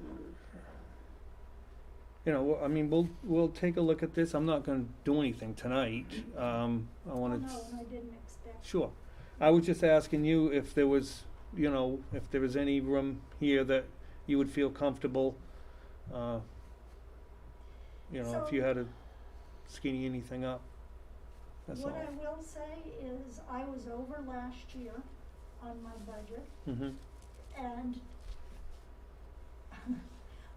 you know, I mean, we'll take a look at this, I'm not gonna do anything tonight, I wanna. Oh, no, and I didn't expect. Sure. I was just asking you if there was, you know, if there was any room here that you would feel comfortable, you know, if So- you had to skinny anything up. That's all. What I will say is I was over last year on my budget, Mm-hmm. and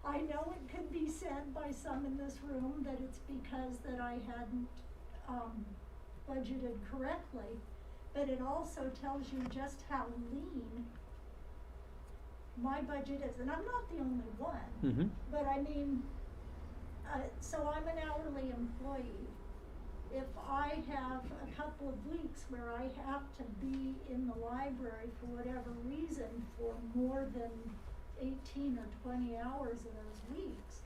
I know it could be said by some in this room that it's because that I hadn't budgeted correctly, but it also tells you just how lean my budget is, and I'm not the only one. Mm-hmm. But I mean, so I'm an hourly employee. If I have a couple of weeks where I have to be in the library for whatever reason for more than 18 or 20 hours of those weeks,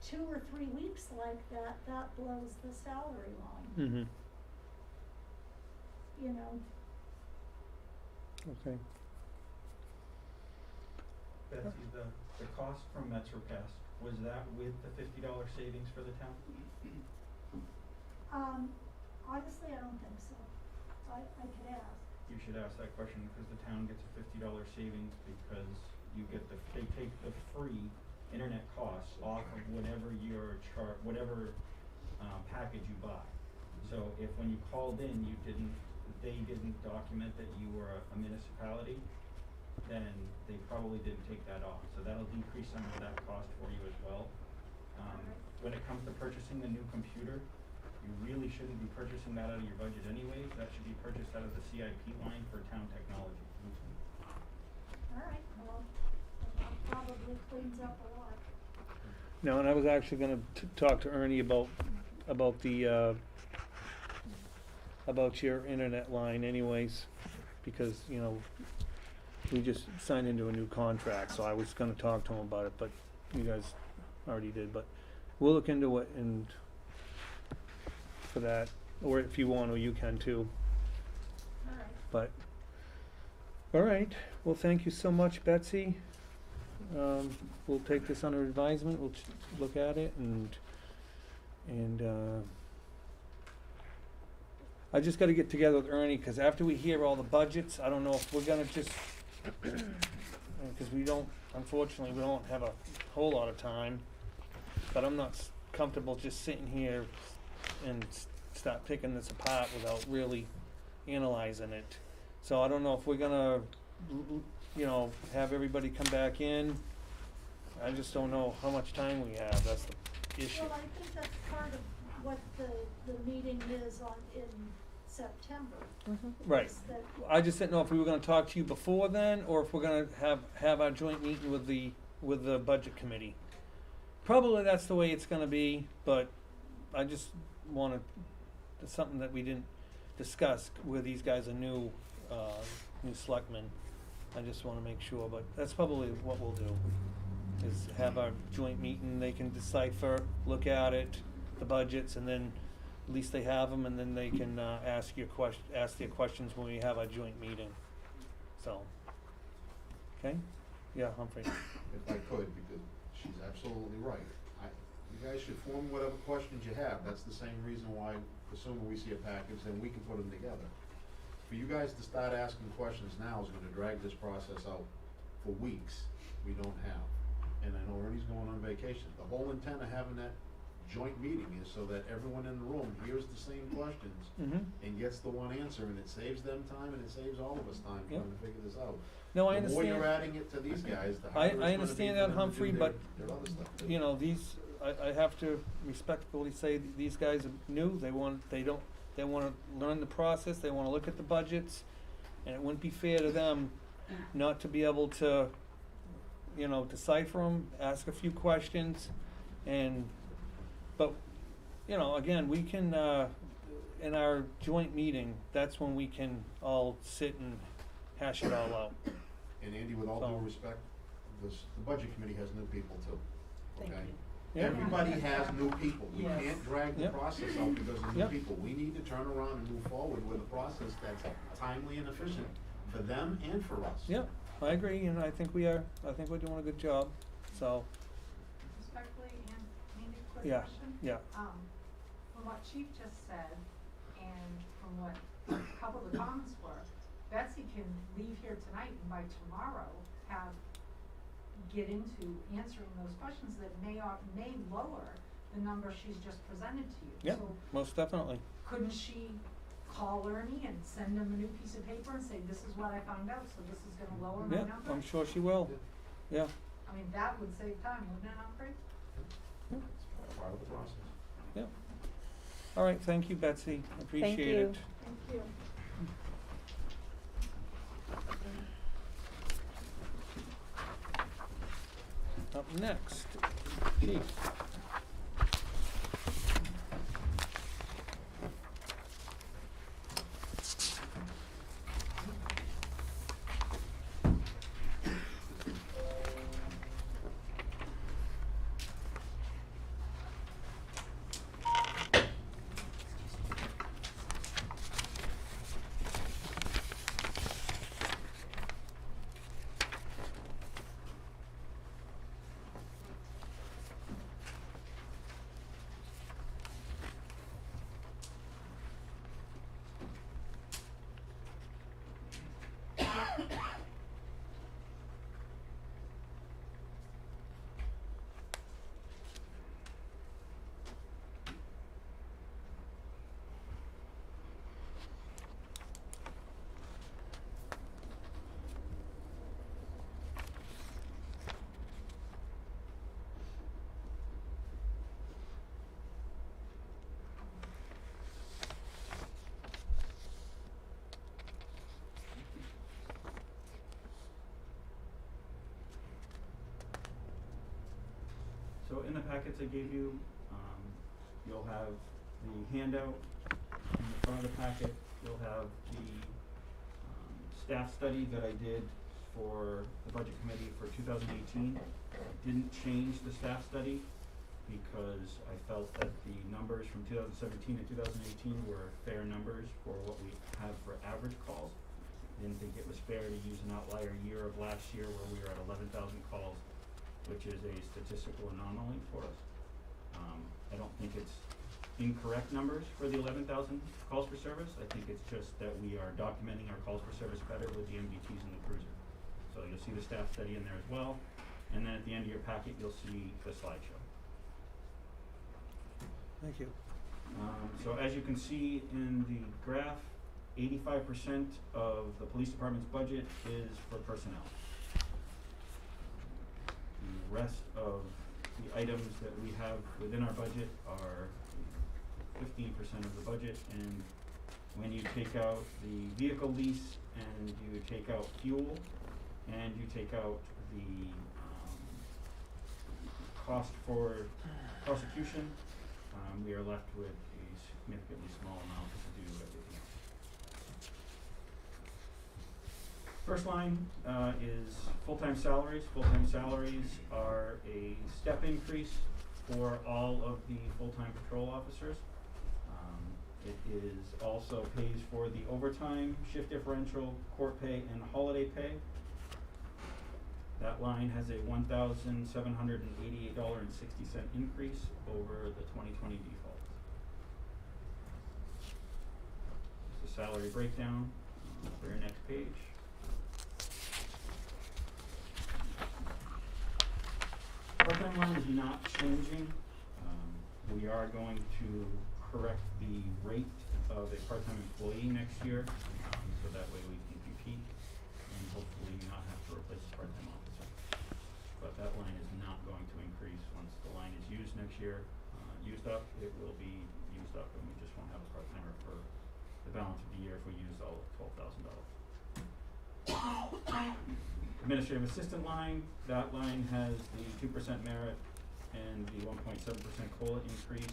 2 or 3 weeks like that, that blows the salary line, Mm-hmm. you know. Okay. Betsy, the cost from MetroCast, was that with the $50 savings for the town? Honestly, I don't think so. I could ask. You should ask that question because the town gets a $50 savings because you get they take the free internet costs off of whatever your whatever package you buy. So if when you called in they didn't document that you were a municipality, then they probably didn't take that off. So that'll decrease some of that cost for you as well. When it comes to purchasing the new computer, you really shouldn't be purchasing that out of your budget anyways. That should be purchased out of the CIP line for town technology. All right, well, that probably cleans up a lot. No, and I was actually gonna talk to Ernie about the, about your internet line anyways, because, you know, we just signed into a new contract, so I was gonna talk to him about it, but you guys already did, but we'll look into it and for that, or if you want, or you can too, Alright. but, all right, well, thank you so much, Betsy. We'll take this under advisement, we'll look at it and I just gotta get together with Ernie, cause after we hear all the budgets, I don't know if we're gonna just, cause we don't, unfortunately, we don't have a whole lot of time, but I'm not comfortable just sitting here and start picking this apart without really analyzing it. So I don't know if we're gonna, you know, have everybody come back in. I just don't know how much time we have, that's the issue. Well, I think that's part of what the meeting is on, in September. Right, is that- I just didn't know if we were gonna talk to you before then, or if we're gonna have our joint meeting with the budget committee. Probably that's the way it's gonna be, but I just wanna, it's something that we didn't discuss, where these guys are new selectmen. I just wanna make sure, but that's probably what we'll do, is have our joint meeting, they can decipher, look at it, the budgets, and then at least they have them, and then they can ask their questions when we have our joint meeting. So, okay? Yeah, Humphrey. If I could, because she's absolutely right. You guys should form whatever questions you have. That's the same reason why, assuming we see a package, then we can put them together. For you guys to start asking questions now is gonna drag this process out for weeks we don't have. And I know Ernie's going on vacation. The whole intent of having that joint meeting is so that everyone in the room hears the same questions Mm-hmm. and gets the one answer, and it saves them time and it saves all of us time Yep. trying to figure this out. No, I The more you're understand. adding it to these guys, the I harder it's gonna be understand for that, them to do Humphrey, their- but, their other stuff too. you know, these, I have to respectfully say that these guys are new, they wanna learn the process, they wanna look at the budgets, and it wouldn't be fair to them not to be able to, you know, decipher them, ask a few questions, but, you know, again, we can, in our joint meeting, that's when we can all sit and hash it all out. And Andy, with all So- due respect, the budget committee has new people too, Thank okay? you. Yeah. Everybody has new people. We Yes. can't drag the Yep. process out because of new Yep. people. We need to turn around and move forward with a process that's timely and efficient for them and for us. Yeah, I agree, and I think we're doing a good job, so, Respectfully, and maybe a quick Yeah. question? yeah. From what Chief just said, and from what a couple of the comments were, Betsy can leave here tonight and by tomorrow get into answering those questions that may lower the number she's just presented to you. Yeah, So most definitely. couldn't she call Ernie and send him a new piece of paper and say, this is what I found out, so this is gonna lower my Yeah, number? I'm sure she will, yeah. I mean, that would save time, wouldn't it, Humphrey? It's part of the process. Yeah. All right, thank you, Betsy, appreciate you. it. Thank you. Up next, Chief. in the packets I gave you. You'll have the handout in the front of the packet. You'll have the staff study that I did for the budget committee for 2018. I didn't change the staff study because I felt that the numbers from 2017 and 2018 were fair numbers for what we have for average calls. I didn't think it was fair to use an outlier year of last year where we were at 11,000 calls, which is a statistical anomaly for us. I don't think it's incorrect numbers for the 11,000 calls for service. I think it's just that we are documenting our calls for service better with the MDTs and the cruiser. So you'll see the staff study in there as well. And then at the end of your packet, you'll see the slideshow. Thank you. So as you can see in the graph, 85% of the police department's budget is for personnel. The rest of the items that we have within our budget are 15% of the budget, and when you take out the vehicle lease and you take out fuel and you take out the cost for prosecution, we are left with a significantly small amount to do everything else. First line is full-time salaries. Full-time salaries are a step increase for all of the full-time patrol officers. It is also pays for the overtime, shift differential, court pay, and holiday pay. That line has a $1,788.60 increase over the 2020 default. This is the salary breakdown for your next page. Part-time line is not changing. We are going to correct the rate of a part-time employee next year, so that way we can compete and hopefully not have to replace a part-time officer. But that line is not going to increase once the line is used next year. Used up, it will be used up, and we just won't have a part-timer for the balance of the year if we use all of $12,000. Administrative assistant line, that line has the 2% merit and the 1.7% COLA increase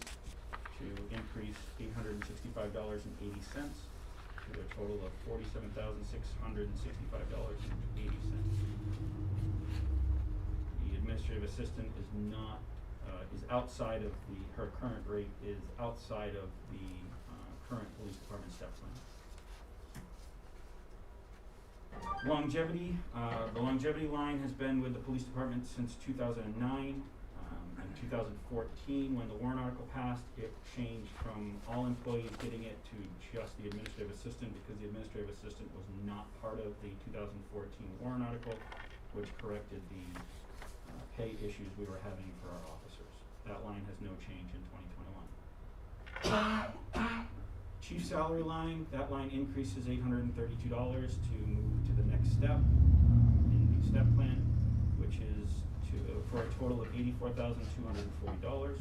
to increase $865.80 to a total of $47,665.80. The administrative assistant is not is outside of her current rate is outside of the current police department step plan. Longevity, the longevity line has been with the police department since 2009. In 2014, when the warrant article passed, it changed from all employees getting it to just the administrative assistant, because the administrative assistant was not part of the 2014 warrant article, which corrected the pay issues we were having for our officers. That line has no change in 2021. Chief salary line, that line increases $832 to move to the next step in the step plan, which is for a total of $84,240.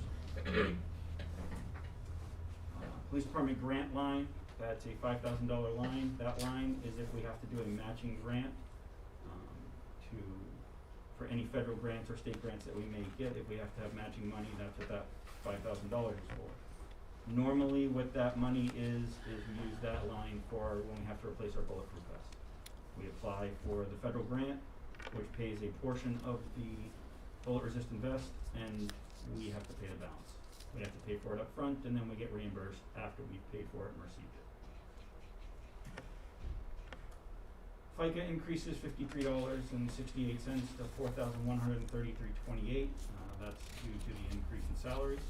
Police department grant line, that's a $5,000 line. That line is if we have to do a matching grant for any federal grants or state grants that we may get. If we have to have matching money, that's what that $5,000 is for. Normally what that money is we use that line for when we have to replace our bulletproof vest. We apply for the federal grant, which pays a portion of the bullet resistant vest, and we have to pay the balance. We have to pay for it up front, and then we get reimbursed after we've paid for it and received it. FICA increases $53.68 to $4,133.28. That's due to the increase in salaries.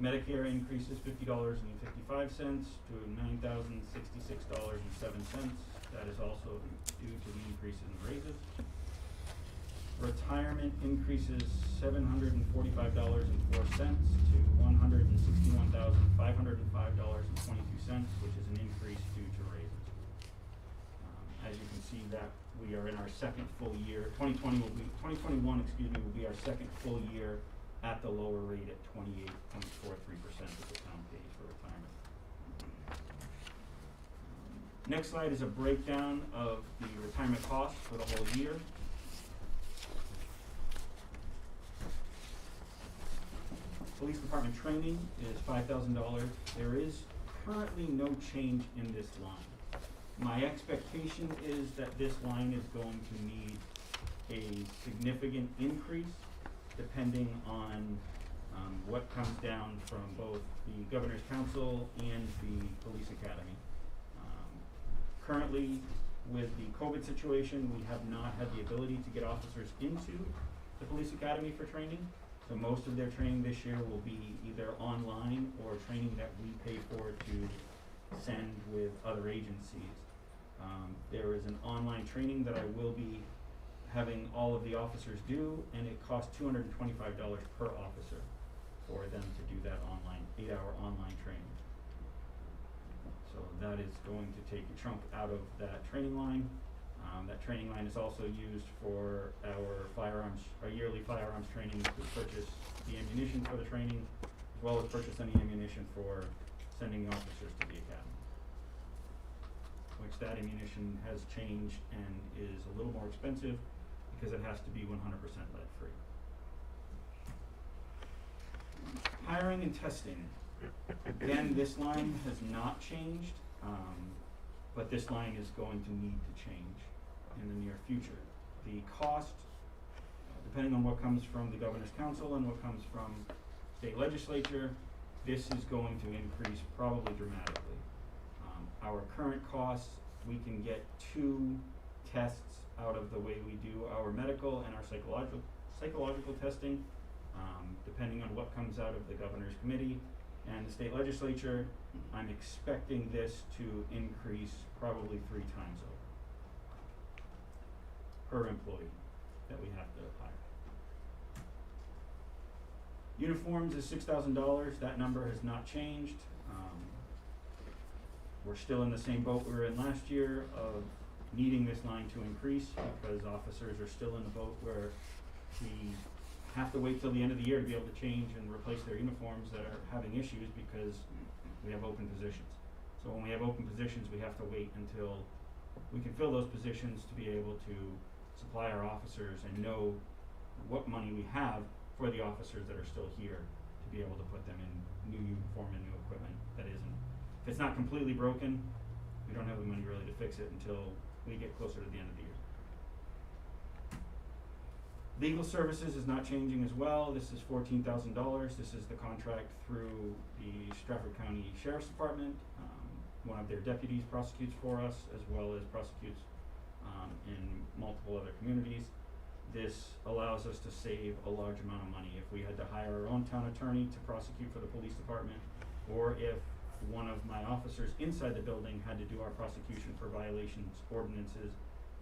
Medicare increases $50.55 to $9,066.07. That is also due to the increase in raises. Retirement increases $745.04 to $161,505.22, which is an increase due to raises. As you can see, that we are in our second full year. 2021 will be our second full year at the lower rate at 28.43% that the town pays for retirement. Next slide is a breakdown of the retirement costs for the whole year. police department training is $5,000. There is currently no change in this line. My expectation is that this line is going to need a significant increase depending on what comes down from both the Governor's Council and the Police Academy. Currently, with the COVID situation, we have not had the ability to get officers into the Police Academy for training. So most of their training this year will be either online or training that we pay for to send with other agencies. There is an online training that I will be having all of the officers do, and it costs $225 per officer for them to do that online, 8-hour online training. So that is going to take a chunk out of that training line. That training line is also used for our yearly firearms training to purchase the ammunition for the training, as well as purchase any ammunition for sending the officers to the academy. Which that ammunition has changed and is a little more expensive because it has to be 100% lead free. Hiring and testing. Again, this line has not changed, but this line is going to need to change in the near future. The cost, depending on what comes from the Governor's Council and what comes from state legislature, this is going to increase probably dramatically. Our current costs, we can get 2 tests out of the way we do our medical and our psychological testing, depending on what comes out of the Governor's Committee and the state legislature. I'm expecting this to increase probably 3 times over per employee that we have to hire. Uniforms is $6,000. That number has not changed. We're still in the same boat we were in last year of needing this line to increase because officers are still in the boat where we have to wait till the end of the year to be able to change and replace their uniforms that are having issues because we have open positions. So when we have open positions, we have to wait until we can fill those positions to be able to supply our officers and know what money we have for the officers that are still here to be able to put them in new uniform and new equipment that isn't. If it's not completely broken, we don't have the money really to fix it until we get closer to the end of the year. Legal services is not changing as well. This is $14,000. This is the contract through the Stratford County Sheriff's Department. One of their deputies prosecutes for us as well as prosecutes in multiple other communities. This allows us to save a large amount of money. If we had to hire our own town attorney to prosecute for the police department, or if one of my officers inside the building had to do our prosecution for violations, ordinances,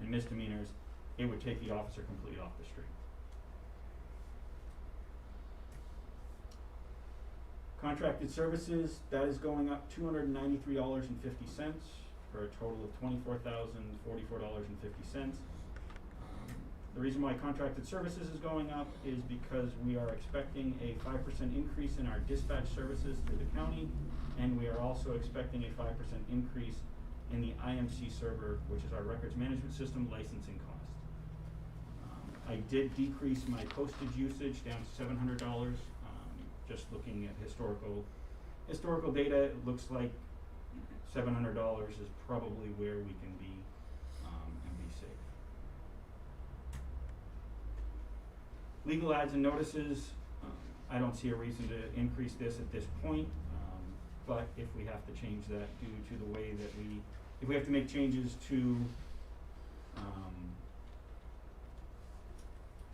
and misdemeanors, it would take the officer completely off the street. Contracted services, that is going up $293.50 for a total of $24,044.50. The reason why contracted services is going up is because we are expecting a 5% increase in our dispatch services through the county, and we are also expecting a 5% increase in the IMC server, which is our records management system licensing cost. I did decrease my postage usage down to $700. Just looking at historical data, it looks like $700 is probably where we can be and be safe. Legal ads and notices, I don't see a reason to increase this at this point, but if we have to change that due to the way that if we have to make changes to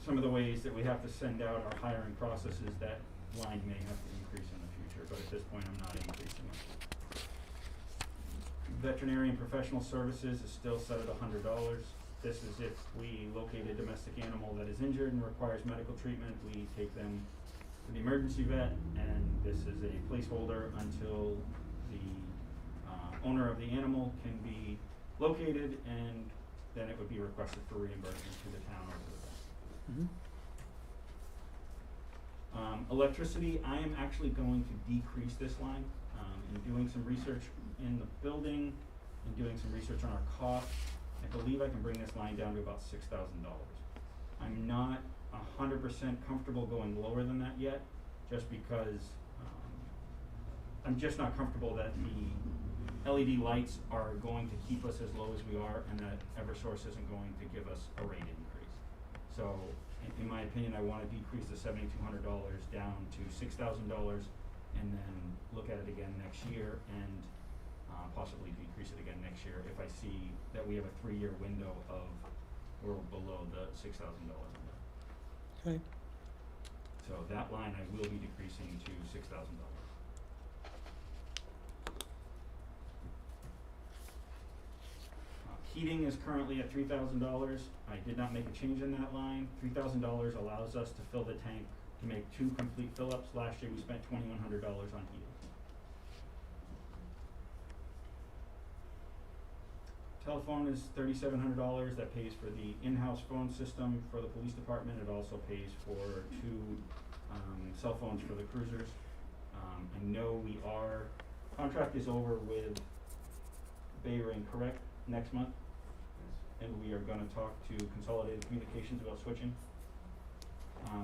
some of the ways that we have to send out our hiring processes, that line may have to increase in the future, but at this point I'm not increasing it. Veterinary and professional services is still set at $100. This is if we locate a domestic animal that is injured and requires medical treatment, we take them to the emergency vet, and this is a placeholder until the owner of the animal can be located, and then it would be requested for reimbursement to the town or to the vet. Mm-hmm. Electricity, I am actually going to decrease this line. In doing some research in the building and doing some research on our costs, I believe I can bring this line down to about $6,000. I'm not 100% comfortable going lower than that yet, just because, I'm just not comfortable that the LED lights are going to keep us as low as we are, and that Eversource isn't going to give us a rate increase. So, in my opinion, I wanna decrease the $7,200 down to $6,000, and then look at it again next year, and possibly decrease it again next year if I see that we have a 3-year window of we're below the $6,000 number. Okay. So that line I will be decreasing to $6,000. Heating is currently at $3,000. I did not make a change in that line. $3,000 allows us to fill the tank to make 2 complete fill-ups. Last year we spent $2,100 on heating. Telephone is $3,700. That pays for the in-house phone system for the police department. It also pays for 2 cell phones for the cruisers. I know contract is over with Bay Ring, correct, next month? And we are gonna talk to Consolidated Communications about switching.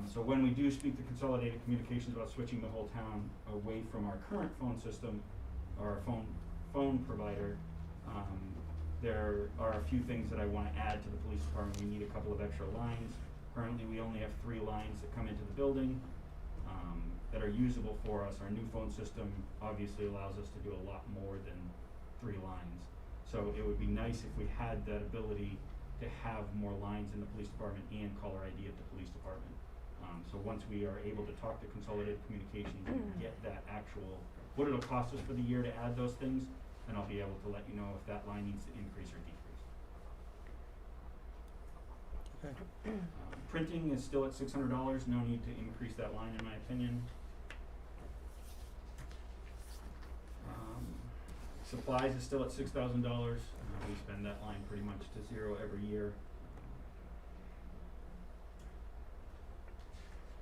So when we do speak to Consolidated Communications about switching the whole town away from our current phone system, or our phone provider, there are a few things that I wanna add to the police department. We need a couple of extra lines. Currently, we only have 3 lines that come into the building, that are usable for us. Our new phone system obviously allows us to do a lot more than 3 lines. So it would be nice if we had that ability to have more lines in the police department and caller ID at the police department. So once we are able to talk to Consolidated Communications and get that actual, what it'll cost us for the year to add those things, then I'll be able to let you know if that line needs to increase or decrease. Okay. Printing is still at $600, no need to increase that line in my opinion. Supplies is still at $6,000, we spend that line pretty much to zero every year.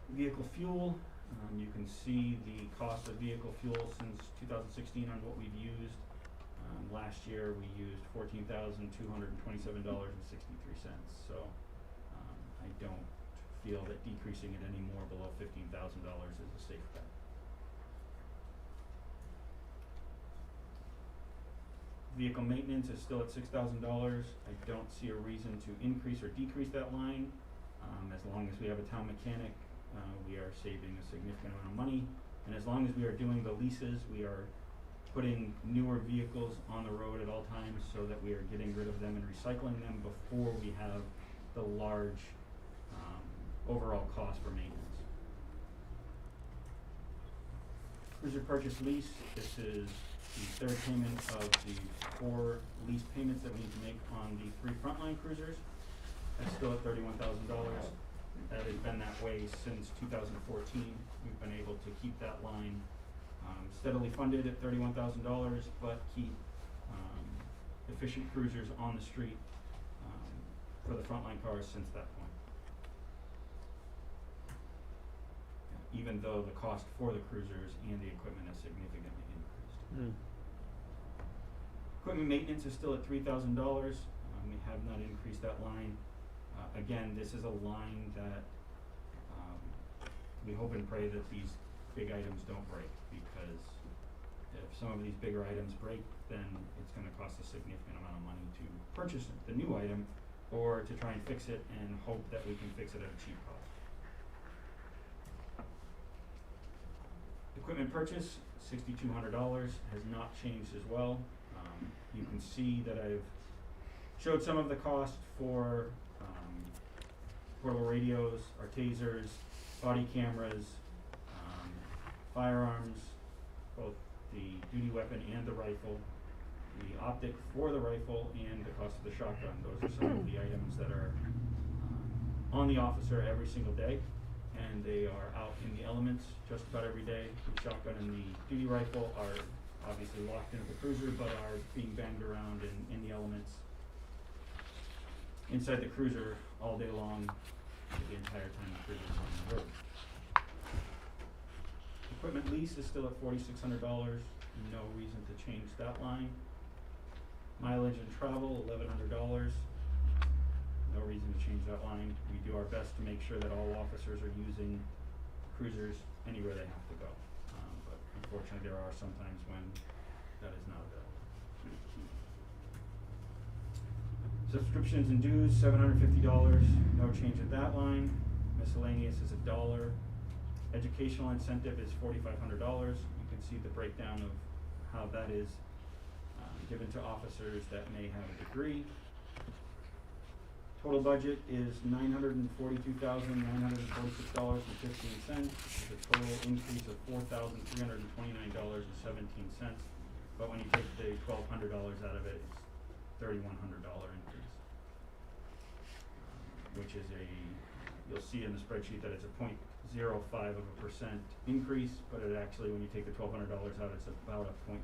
Vehicle fuel, you can see the cost of vehicle fuel since 2016 on what we've used. Last year we used $14,227.63, so I don't feel that decreasing it any more below $15,000 is a safe bet. Vehicle maintenance is still at $6,000. I don't see a reason to increase or decrease that line. As long as we have a town mechanic, we are saving a significant amount of money. And as long as we are doing the leases, we are putting newer vehicles on the road at all times so that we are getting rid of them and recycling them before we have the large overall cost for maintenance. Cruiser purchase lease, this is the 3rd payment of the 4 lease payments that we need to make on the 3 frontline cruisers. That's still at $31,000. That has been that way since 2014. We've been able to keep that line steadily funded at $31,000, but keep efficient cruisers on the street for the frontline cars since that point. Even though the cost for the cruisers and the equipment has significantly increased. Equipment maintenance is still at $3,000. We have not increased that line. Again, this is a line that we hope and pray that these big items don't break, because if some of these bigger items break, then it's going to cost a significant amount of money to purchase the new item, or to try and fix it and hope that we can fix it at a cheap cost. Equipment purchase, $6,200, has not changed as well. You can see that I've showed some of the cost for portable radios, our tasers, body cameras, firearms, both the duty weapon and the rifle, the optic for the rifle, and the cost of the shotgun. Those are some of the items that are on the officer every single day, and they are out in the elements just about every day. The shotgun and the duty rifle are obviously locked into the cruiser, but are being banged around in the elements inside the cruiser all day long, the entire time the cruiser is on the road. Equipment lease is still at $4,600, no reason to change that line. Mileage and travel, $1,100, no reason to change that line. We do our best to make sure that all officers are using cruisers anywhere they have to go. But unfortunately, there are some times when that is not available. Subscriptions and dues, $750, no change at that line. Miscellaneous is $1. Educational incentive is $4,500. You can see the breakdown of how that is given to officers that may have a degree. Total budget is $942,946.15, which is a total increase of $4,329.17. But when you take the $1,200 out of it, it's $3,100 increase, which is you'll see in the spreadsheet that it's a 0.05% increase, but it actually, when you take the $1,200 out, it's about a 0.03%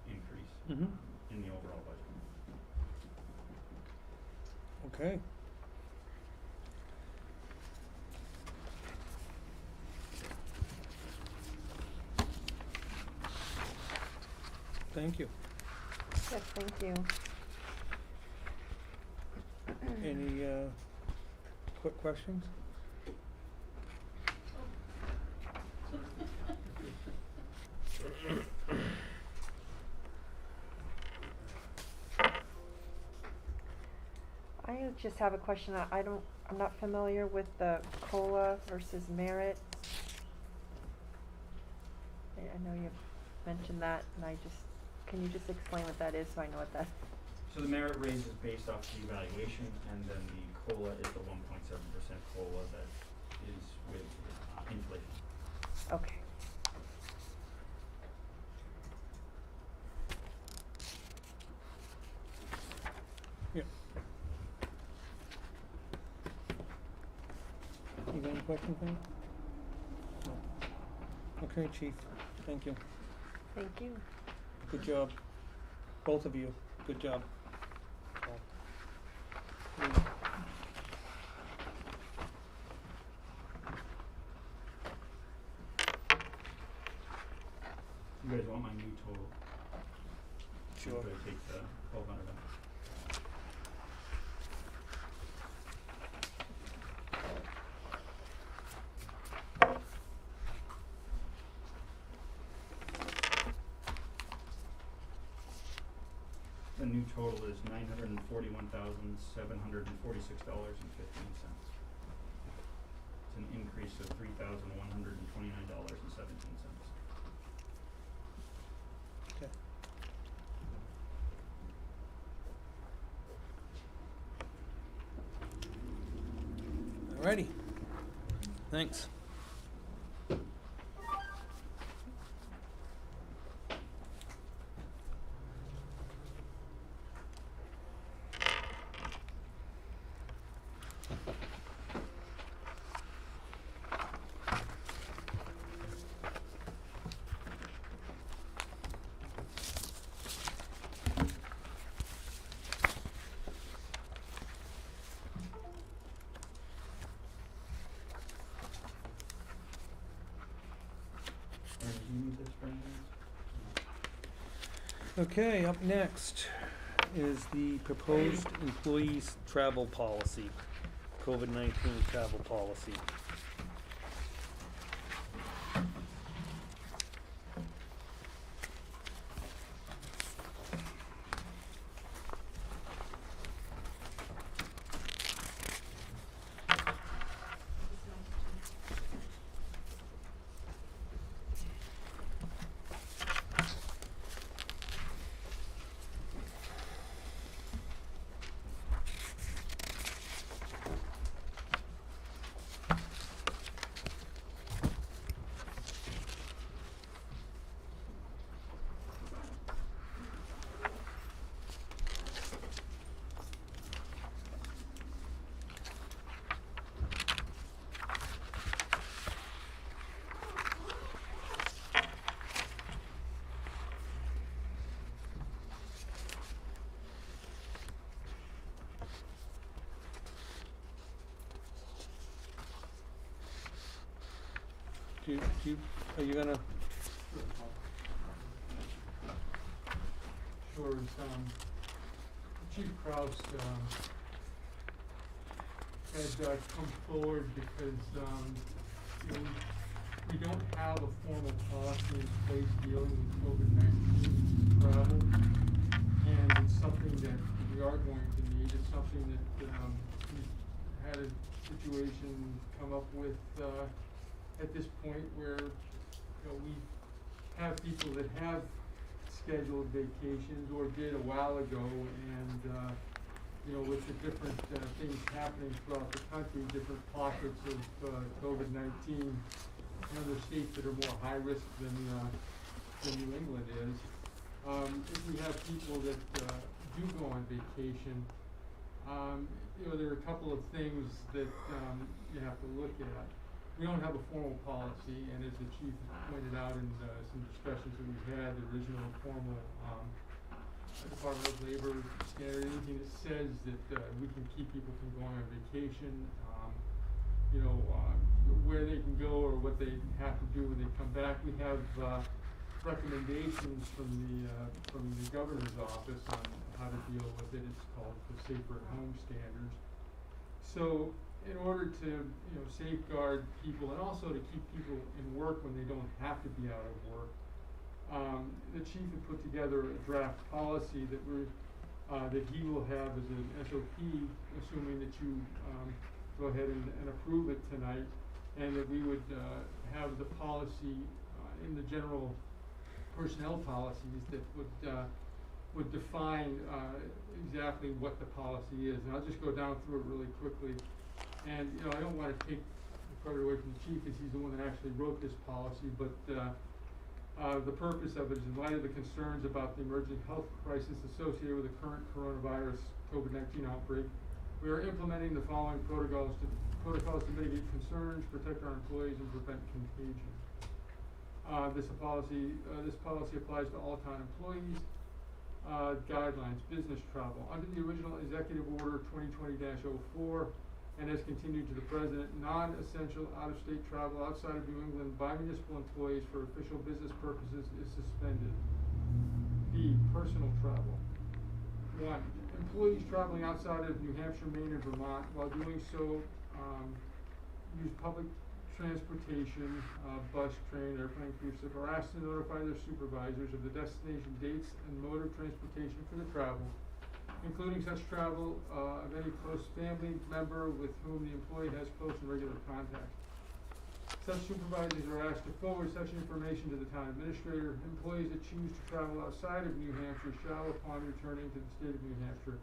increase in the overall budget. Okay. Thank you. Yes, thank you. Any quick questions? I just have a question. I'm not familiar with the COLA versus merit. I know you mentioned that, and can you just explain what that is so I know what that? So the merit raise is based off the evaluation, and then the COLA is the 1.7% COLA that is with inflation. Okay. Yeah. You got any questions, man? No. Okay, Chief, thank you. Thank you. Good job. Both of you, good job. You guys want my new total? Sure. After I take the 1,200 out. The new total is $941,746.15. It's an increase of $3,129.17. Okay. Alrighty. Thanks. Aaron, do you need this for anything? Okay, up next is the proposed employees' travel policy, COVID-19 travel policy. Are you gonna? Sure, Chief Kraus, had come forward because, you know, we don't have a formal policy in place dealing with COVID-19 travel. And it's something that we are going to need. It's something that, we had a situation come up with, at this point where, you know, we have people that have scheduled vacations or did a while ago, and, you know, with the different, things happening throughout the country, different pockets of, COVID-19, other states that are more high risk than New England is. If we have people that, do go on vacation, you know, there are a couple of things that, you have to look at. We don't have a formal policy, and as the chief pointed out in, some discussions that we've had, there is no formal, Department of Labor standard, anything that says that, we can keep people from going on vacation, you know, where they can go or what they have to do when they come back. We have, recommendations from the governor's office on how to deal with it. It's called the Safer at Home Standards. So in order to, you know, safeguard people and also to keep people in work when they don't have to be out of work, the chief had put together a draft policy that that he will have as an SOP, assuming that you go ahead and approve it tonight, and that we would have the policy in the general personnel policies that would define exactly what the policy is. And I'll just go down through it really quickly. And, you know, I don't want to take the credit away from the chief, because he's the one that actually wrote this policy, but the purpose of it is in light of the concerns about the emerging health crisis associated with the current coronavirus COVID-19 outbreak, we are implementing the following protocols to mitigate concerns, protect our employees, and prevent contagion. This policy applies to all town employees. Guidelines, business travel. Under the original Executive Order 2020-04, and as continued to the President, non-essential out-of-state travel outside of New England by municipal employees for official business purposes is suspended. B, personal travel. 1, employees traveling outside of New Hampshire, Maine, and Vermont, while doing so, use public transportation, bus, train, airplane, cruise ship, are asked to notify their supervisors of the destination dates and mode of transportation for the travel, including such travel of any close family member with whom the employee has close and regular contact. Such supervisors are asked to forward such information to the town administrator. Employees that choose to travel outside of New Hampshire shall, upon returning to the state of New Hampshire,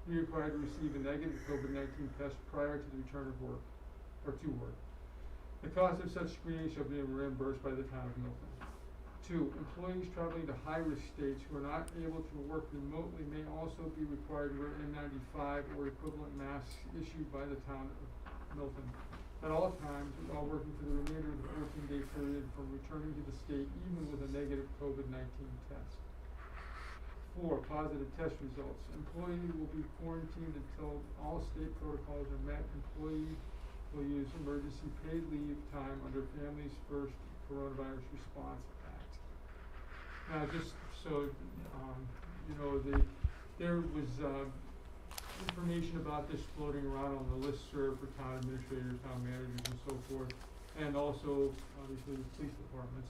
be required to receive a negative COVID-19 test prior to the return of work, or to work. The cost of such screening shall be reimbursed by the town of Milton. 2, employees traveling to high-risk states who are not able to work remotely may also be required to wear N95 or equivalent masks issued by the town of Milton at all times while working for the remainder of the 14-day period from returning to the state, even with a negative COVID-19 test. 4, positive test results. Employee will be quarantined until all state protocols are met. Employee will use emergency paid leave time under Families First Coronavirus Response Act. Now, just so, you know, there was, information about this floating around on the listserv for town administrators, town managers, and so forth, and also, obviously, the police departments.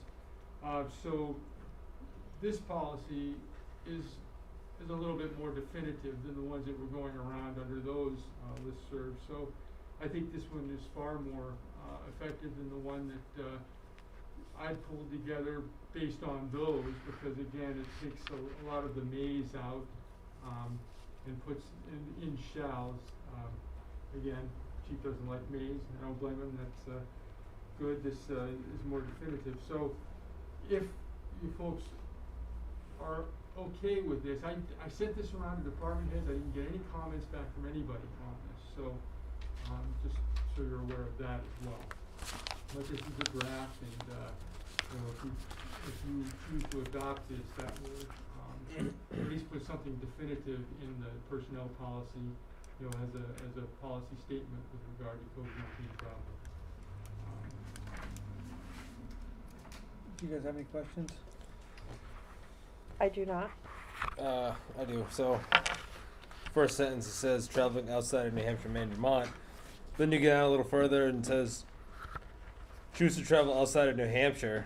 So, this policy is a little bit more definitive than the ones that were going around under those, listservs. So, I think this one is far more, effective than the one that, I pulled together based on those, because again, it takes a lot of the mays out, and puts in shalls. Again, chief doesn't like mays, I don't blame him, that's, good. This, is more definitive. So, if you folks are okay with this, I sent this around to department heads, I didn't get any comments back from anybody on this, so, just so you're aware of that as well. But this is a draft, and, you know, if you choose to adopt this, that will, at least put something definitive in the personnel policy, you know, as a policy statement with regard to COVID-19 travel. Do you guys have any questions? I do not. I do. So, first sentence it says traveling outside of New Hampshire, Maine, Vermont. Then you get out a little further and it says choose to travel outside of New Hampshire.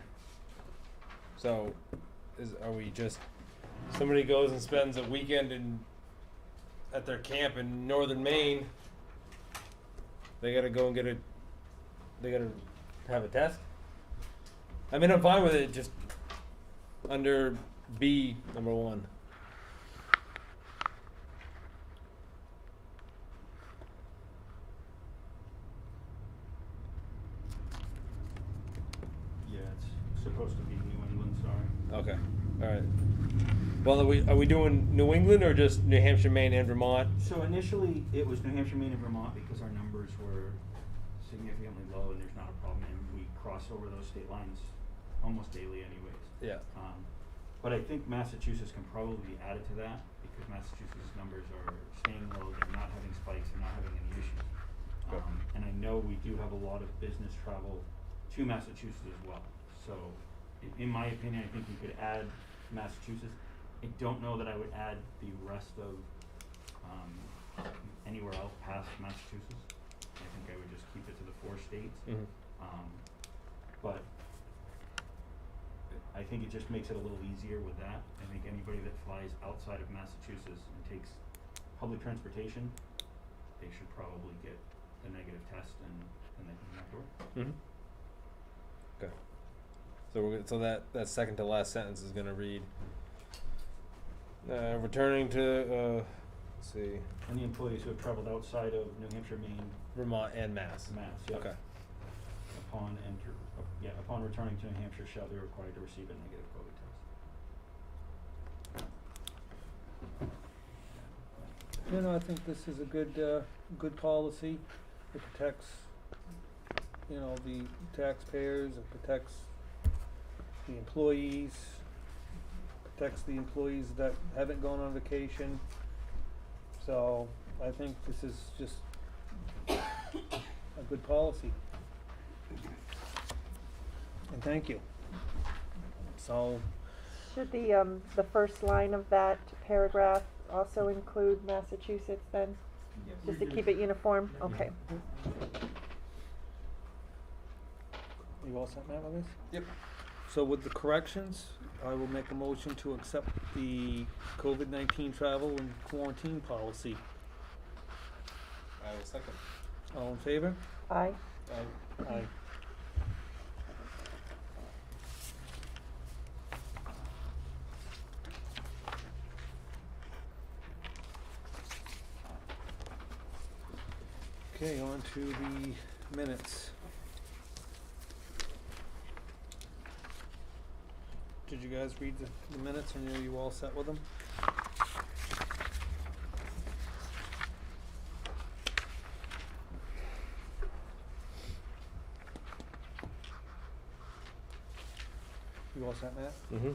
So, are we just somebody goes and spends a weekend at their camp in northern Maine? They gotta go and they gotta have a test. I mean, I'm fine with it. Just under B number 1. Yeah, it's supposed to be New England, sorry. Okay. All right. Well, are we doing New England or just New Hampshire, Maine, and Vermont? So initially, it was New Hampshire, Maine, and Vermont because our numbers were significantly low and there's not a problem, and we cross over those state lines almost daily anyways. Yeah. But I think Massachusetts can probably be added to that because Massachusetts' numbers are staying low, they're not having spikes, they're not having any issues. Okay. And I know we do have a lot of business travel to Massachusetts as well. So, in my opinion, I think we could add Massachusetts. I don't know that I would add the rest of anywhere else past Massachusetts. I think I would just keep it to the 4 states. Mm-hmm. But I think it just makes it a little easier with that. I think anybody that flies outside of Massachusetts and takes public transportation, they should probably get the negative test and they can come back to work. Mm-hmm. Okay. So that second to last sentence is gonna read. Returning to let's see, Any employees who have traveled outside of New Hampshire, Maine, Vermont and Mass. yep. Okay. Upon returning to New Hampshire, shall be required to receive a negative COVID test. You know, I think this is a good policy. It protects, the taxpayers, it protects the employees, protects the employees that haven't gone on vacation. So I think this is just a good policy. And thank you. So, Should the first line of that paragraph also include Massachusetts then? Just to keep it uniform? Okay. you all set, Matt, with this? Yep. So with the corrections, I will make a motion to accept the COVID-19 travel and quarantine policy. I will second. All in favor? Aye. Aye. Okay, on to the minutes. Did you guys read the minutes and are you all set with them? You all set, Matt? Mm-hmm.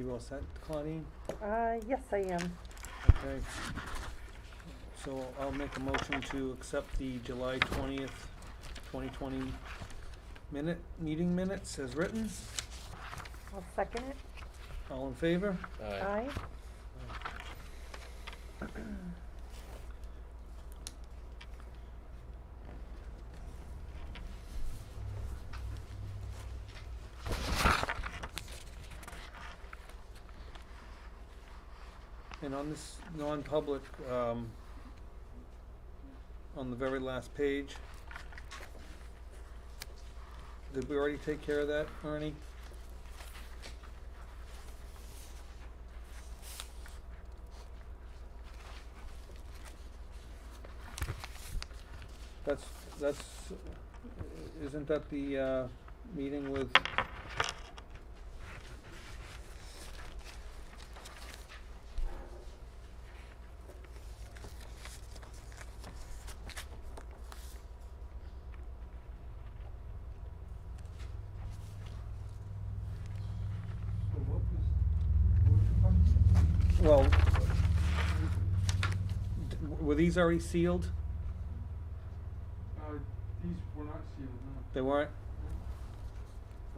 You all set, Claudine? Yes, I am. Okay. So I'll make a motion to accept the July 20th, 2020 meeting minutes as written. I'll second it. All in favor? Aye. And on this non-public, on the very last page, did we already take care of that, Ernie? That's, isn't that the, meeting with? So what was the question? Well, were these already sealed? These were not sealed, no. They weren't?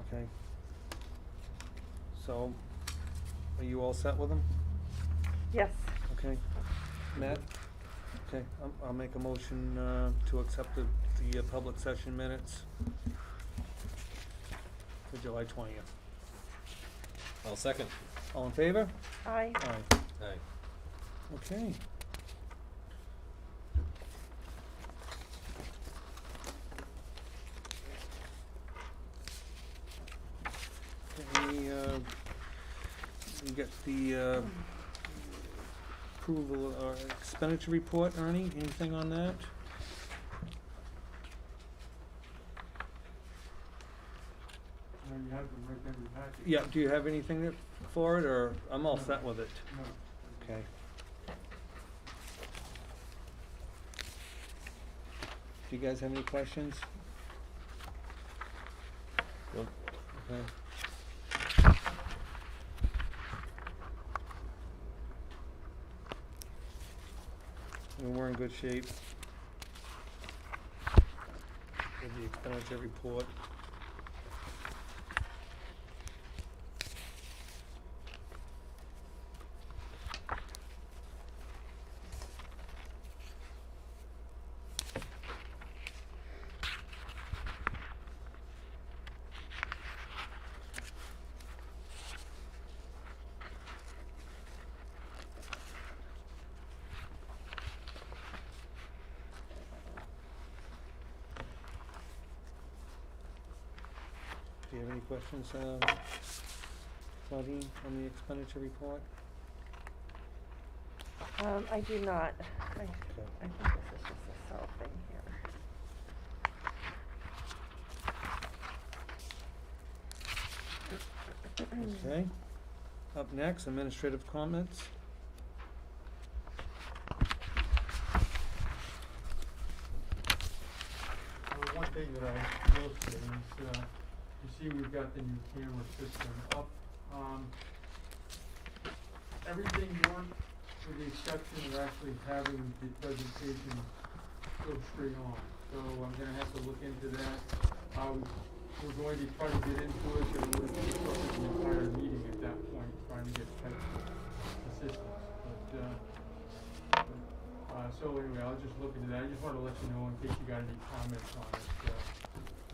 Okay. So, are you all set with them? Yes. Okay. Matt? Okay, I'll make a motion, to accept the public session minutes for July 20th. I'll second. All in favor? Aye. Aye. Aye. Okay. We get the, approval or expenditure report, Ernie, anything on that? You have them right there in the packet. Yeah, do you have anything for it, or I'm all No. set with it? No. Okay. Do you guys have any questions? Nope. Okay. And we're in good shape with the expenditure report. Do you have any questions, Claudine, on the expenditure report? I do not. I think this is just a cell thing here. Okay. Up next, administrative comments. One thing that I will say is, you see we've got the new camera system up. Everything worked with the exception of actually having the presentation go straight on. So I'm gonna have to look into that. We're going to try to get into it, and we're going to focus the entire meeting at that point, trying to get tech assistance. So anyway, I'll just look into that. I just wanted to let you know in case you got any comments on it.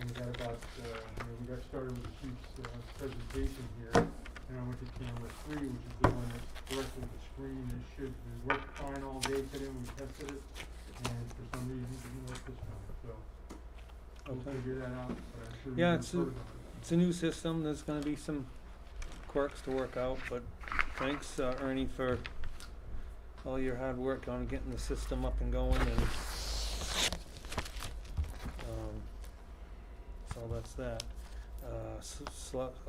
And we got about, we got started with the chief's presentation here. And I went to camera 3, which is the one that's directly to the screen. It should work fine all day today. We tested it. And for some reason, it didn't work this time. So we'll Okay. figure that out. But I'm sure Yeah, we'll work on it. it's a new system, there's gonna be some quirks to work out, but thanks, Ernie, for all your hard work on getting the system up and going, and, so that's that.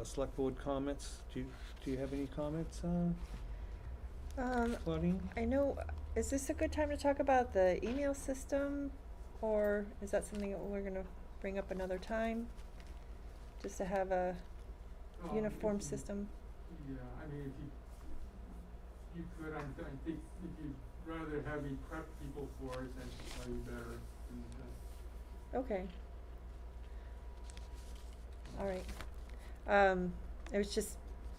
Select board comments, do you have any comments, Claudine? I know, is this a good time to talk about the email system, or is that something that we're gonna bring up another time? Just to have a uniform system? Yeah, I mean, if you could, I think if you'd rather have me prep people for it, that's probably better. And, Okay. All right. It was just,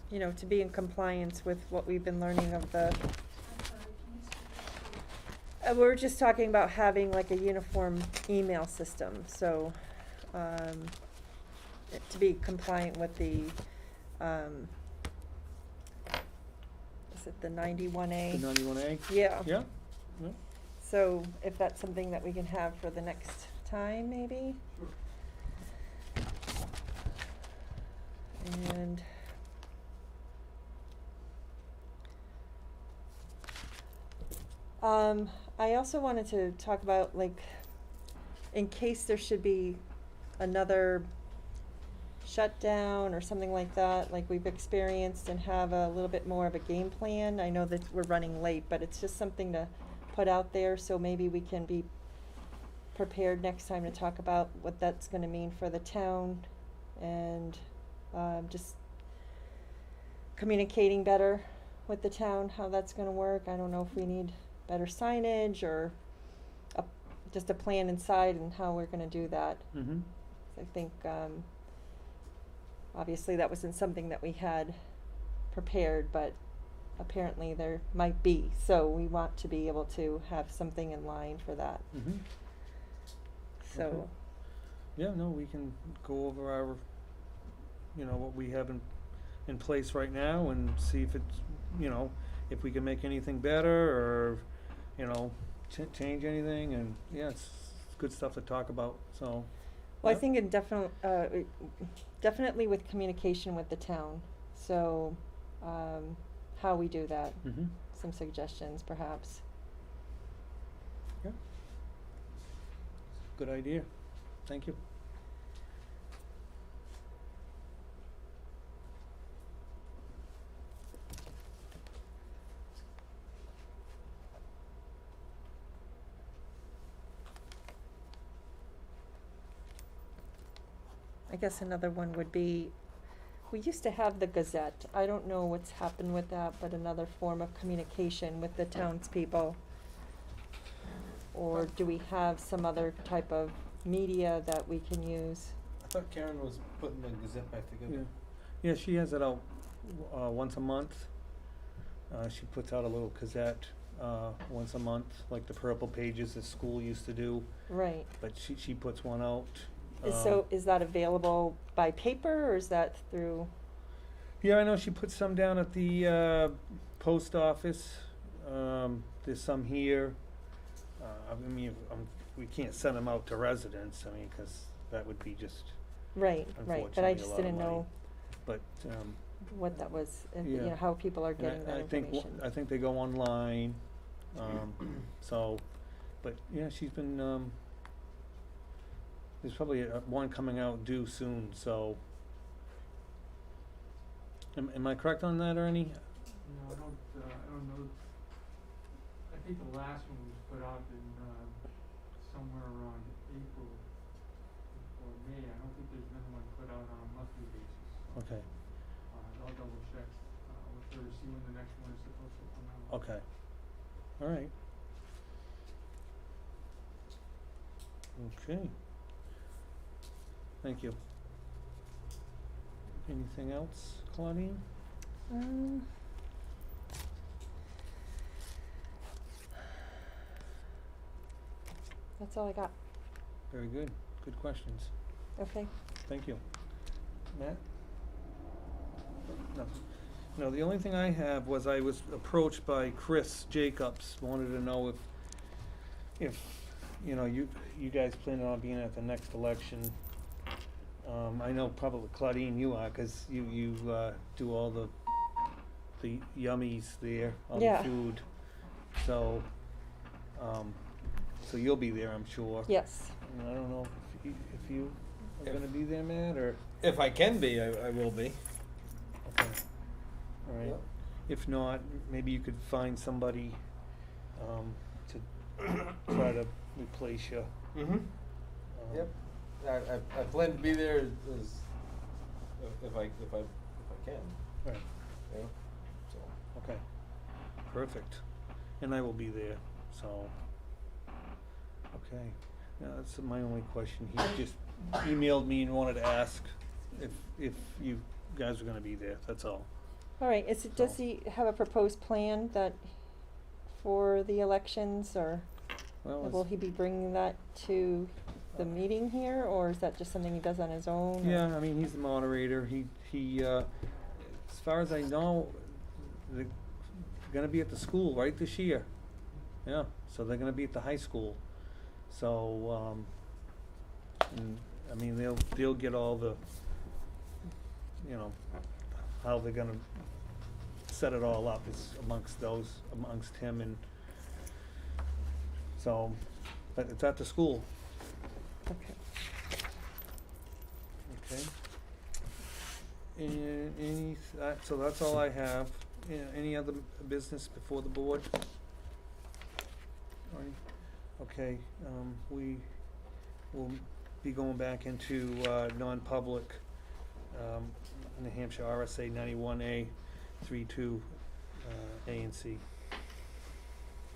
you know, to be in compliance with what we've been learning of the, I'm sorry, can you speak up? we're just talking about having like a uniform email system, so, to be compliant with the, is it the 91A? The 91A? Yeah. Yeah? Yeah. So if that's something that we can have for the next time, maybe? sure. And I also wanted to talk about, like, in case there should be another shutdown or something like that, like we've experienced, and have a little bit more of a game plan. I know that we're running late, but it's just something to put out there, so maybe we can be prepared next time to talk about what that's gonna mean for the town, and just communicating better with the town, how that's gonna work. I don't know if we need better signage or just a plan inside and how we're gonna do that. Mm-hmm. I think, obviously that wasn't something that we had prepared, but apparently there might be, so we want to be able to have something in line for that. Mm-hmm. So, Okay. Yeah, no, we can go over our, you know, what we have in place right now and see if it's, you know, if we can make anything better or, you know, change anything, and yeah, it's good stuff to talk about, so. well, I yeah. think it definitely with communication with the town, so, how we do that, Mm-hmm. some suggestions perhaps. Yeah. Good idea. Thank you. I guess another one would be, we used to have the Gazette. I don't know what's happened with that, but another form of communication with the townspeople. Or do we have some other type of media that we can use? I thought Karen was putting the Gazette back together. Yeah, she has it out once a month. She puts out a little Gazette once a month, like the purple pages that school used to do, Right. but she puts one out. So is that available by paper or is that through? Yeah, I know she puts some down at the post office. There's some here. I mean, we can't send them out to residents, I mean, 'cause that would be just, Right, right, but I unfortunately, a just lot of didn't money. know But, what that was, and, you yeah. know, how people are getting and that I think information. I think they go online. So, but yeah, she's been. There's probably one coming out due soon. So, am I correct on that, Ernie? No, I don't know. I think the last one was put out in, somewhere around April or May. I don't think there's been one put out on a monthly basis. Okay. I'll double check, with her to see when the next one is supposed to come out. Okay. All right. Okay. Thank you. Anything else, Claudine? That's all I got. Very good. Good questions. Okay. Thank you. Matt? No. No, the only thing I have was I was approached by Chris Jacobs, wanted to know if, you know, you guys planning on being at the next election. I know probably Claudine you are, 'cause you do all the yummies there, all Yeah. the food. So, so you'll be there, I'm sure. Yes. And I don't know if you are gonna be there, Matt, or? If I can be, I will be. Okay. All right. Yep. If not, maybe you could find somebody to try to replace you. Mm-hmm. Yep. I plan to be there if I can. Right. you know, so. Okay, perfect. And I will be there, so, okay. Yeah, that's my only question. He just emailed me and wanted to ask if you guys were gonna be there, that's all. All right, does he have a proposed plan that, for the elections, or Well, will he be bringing that to the meeting here, or is that just something he does on his own? or- Yeah, I mean, he's the moderator. He, as far as I know, they're gonna be at the school, right, this year? Yeah, so they're gonna be at the high school. So, and, I mean, they'll get all the, you know, how they're gonna set it all up is amongst him and, so, but it's at the school. Okay. Okay. And so that's all I have. Any other business before the board? Or any- Okay, we will be going back into, non-public, New Hampshire RSA 91A 32, A and C.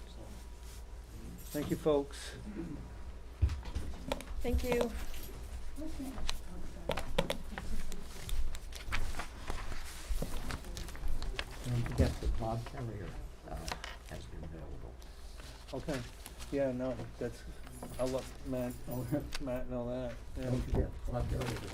So, thank you, folks. Thank you. Don't forget that Bob Carrier, has been available. Okay, yeah, no, I'll let Matt know that, yeah. Don't forget, Bob Carrier was